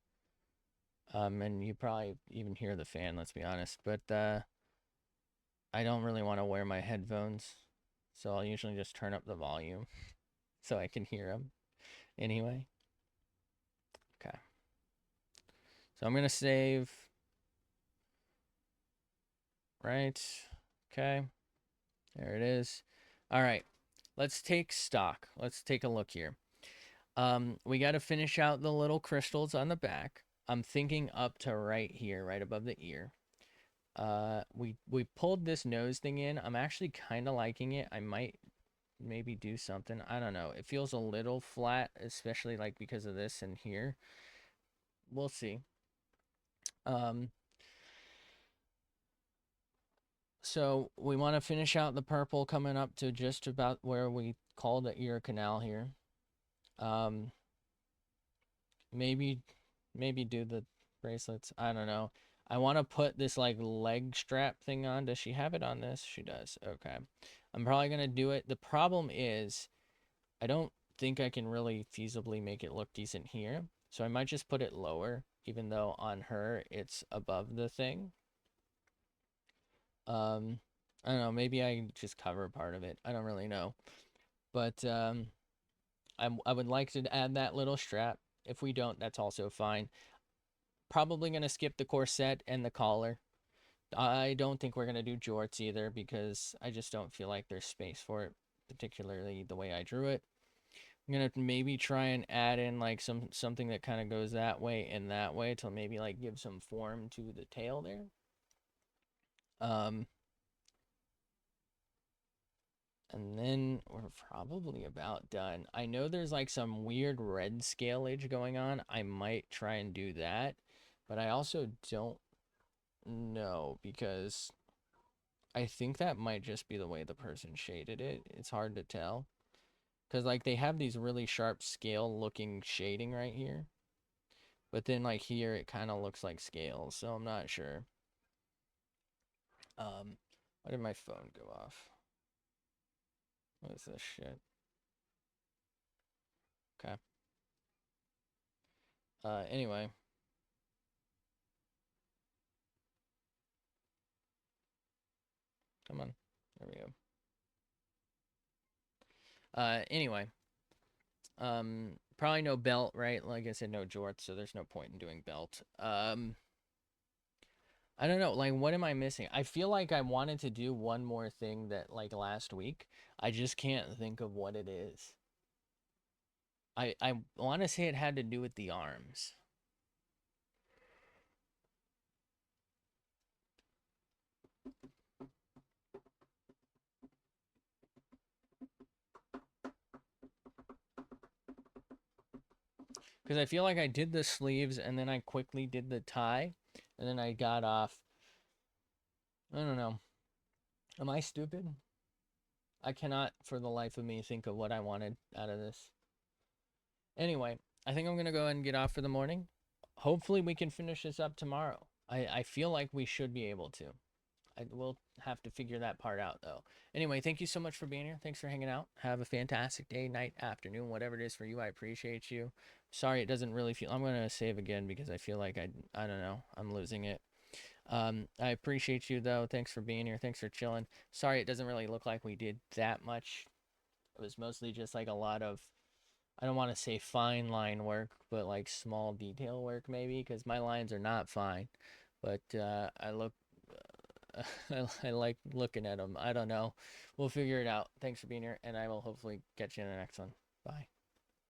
And you probably even hear the fan, let's be honest. But I don't really want to wear my headphones, so I'll usually just turn up the volume. so I can hear him. Anyway, okay. So I'm gonna save. Right. Okay. There it is. All right. Let's take stock. Let's take a look here. We got to finish out the little crystals on the back. I'm thinking up to right here, right above the ear. We pulled this nose thing in. I'm actually kind of liking it. I might maybe do something. I don't know. It feels a little flat, especially like because of this and here. We'll see. Um, so we want to finish out the purple coming up to just about where we call the ear canal here. Um, maybe do the bracelets. I don't know. I want to put this like leg strap thing on. Does she have it on this? She does. Okay. I'm probably going to do it. The problem is I don't think I can really feasibly make it look decent here. So I might just put it lower, even though on her it's above the thing. I don't know. Maybe I just cover part of it. I don't really know. But I would like to add that little strap. If we don't, that's also fine. Probably going to skip the corset and the collar. I don't think we're going to do jorts either because I just don't feel like there's space for it, particularly the way I drew it. I'm going to maybe try and add in like something that kind of goes that way and that way to maybe like give some form to the tail there. And then we're probably about done. I know there's like some weird red scalage going on. I might try and do that, but I also don't know because I think that might just be the way the person shaded it. It's hard to tell. Because, like, they have these really sharp scale looking shading right here. But then, like, here it kind of looks like scales. So I'm not sure. Why did my phone go off? What is this shit? Okay. Anyway. Come on. There we go. Anyway. Probably no belt, right? Like I said, no jorts, so there's no point in doing belt. I don't know, like what am I missing? I feel like I wanted to do one more thing that like last week. I just can't think of what it is. I want to say it had to do with the arms. Because I feel like I did the sleeves and then I quickly did the tie and then I got off. I don't know. Am I stupid? I cannot for the life of me think of what I wanted out of this. Anyway, I think I'm going to go ahead and get off for the morning. Hopefully we can finish this up tomorrow. I feel like we should be able to. I will have to figure that part out though. Anyway, thank you so much for being here. Thanks for hanging out. Have a fantastic day, night, afternoon, whatever it is for you. I appreciate you. Sorry it doesn't really feel. I'm going to save again because I feel like I don't know. I'm losing it. I appreciate you though. Thanks for being here. Thanks for chilling. Sorry it doesn't really look like we did that much. It was mostly just like a lot of, I don't want to say fine line work, but like small detail work maybe because my lines are not fine. But I look I like looking at them. I don't know. We'll figure it out. Thanks for being here, and I will hopefully catch you in the next one. Bye.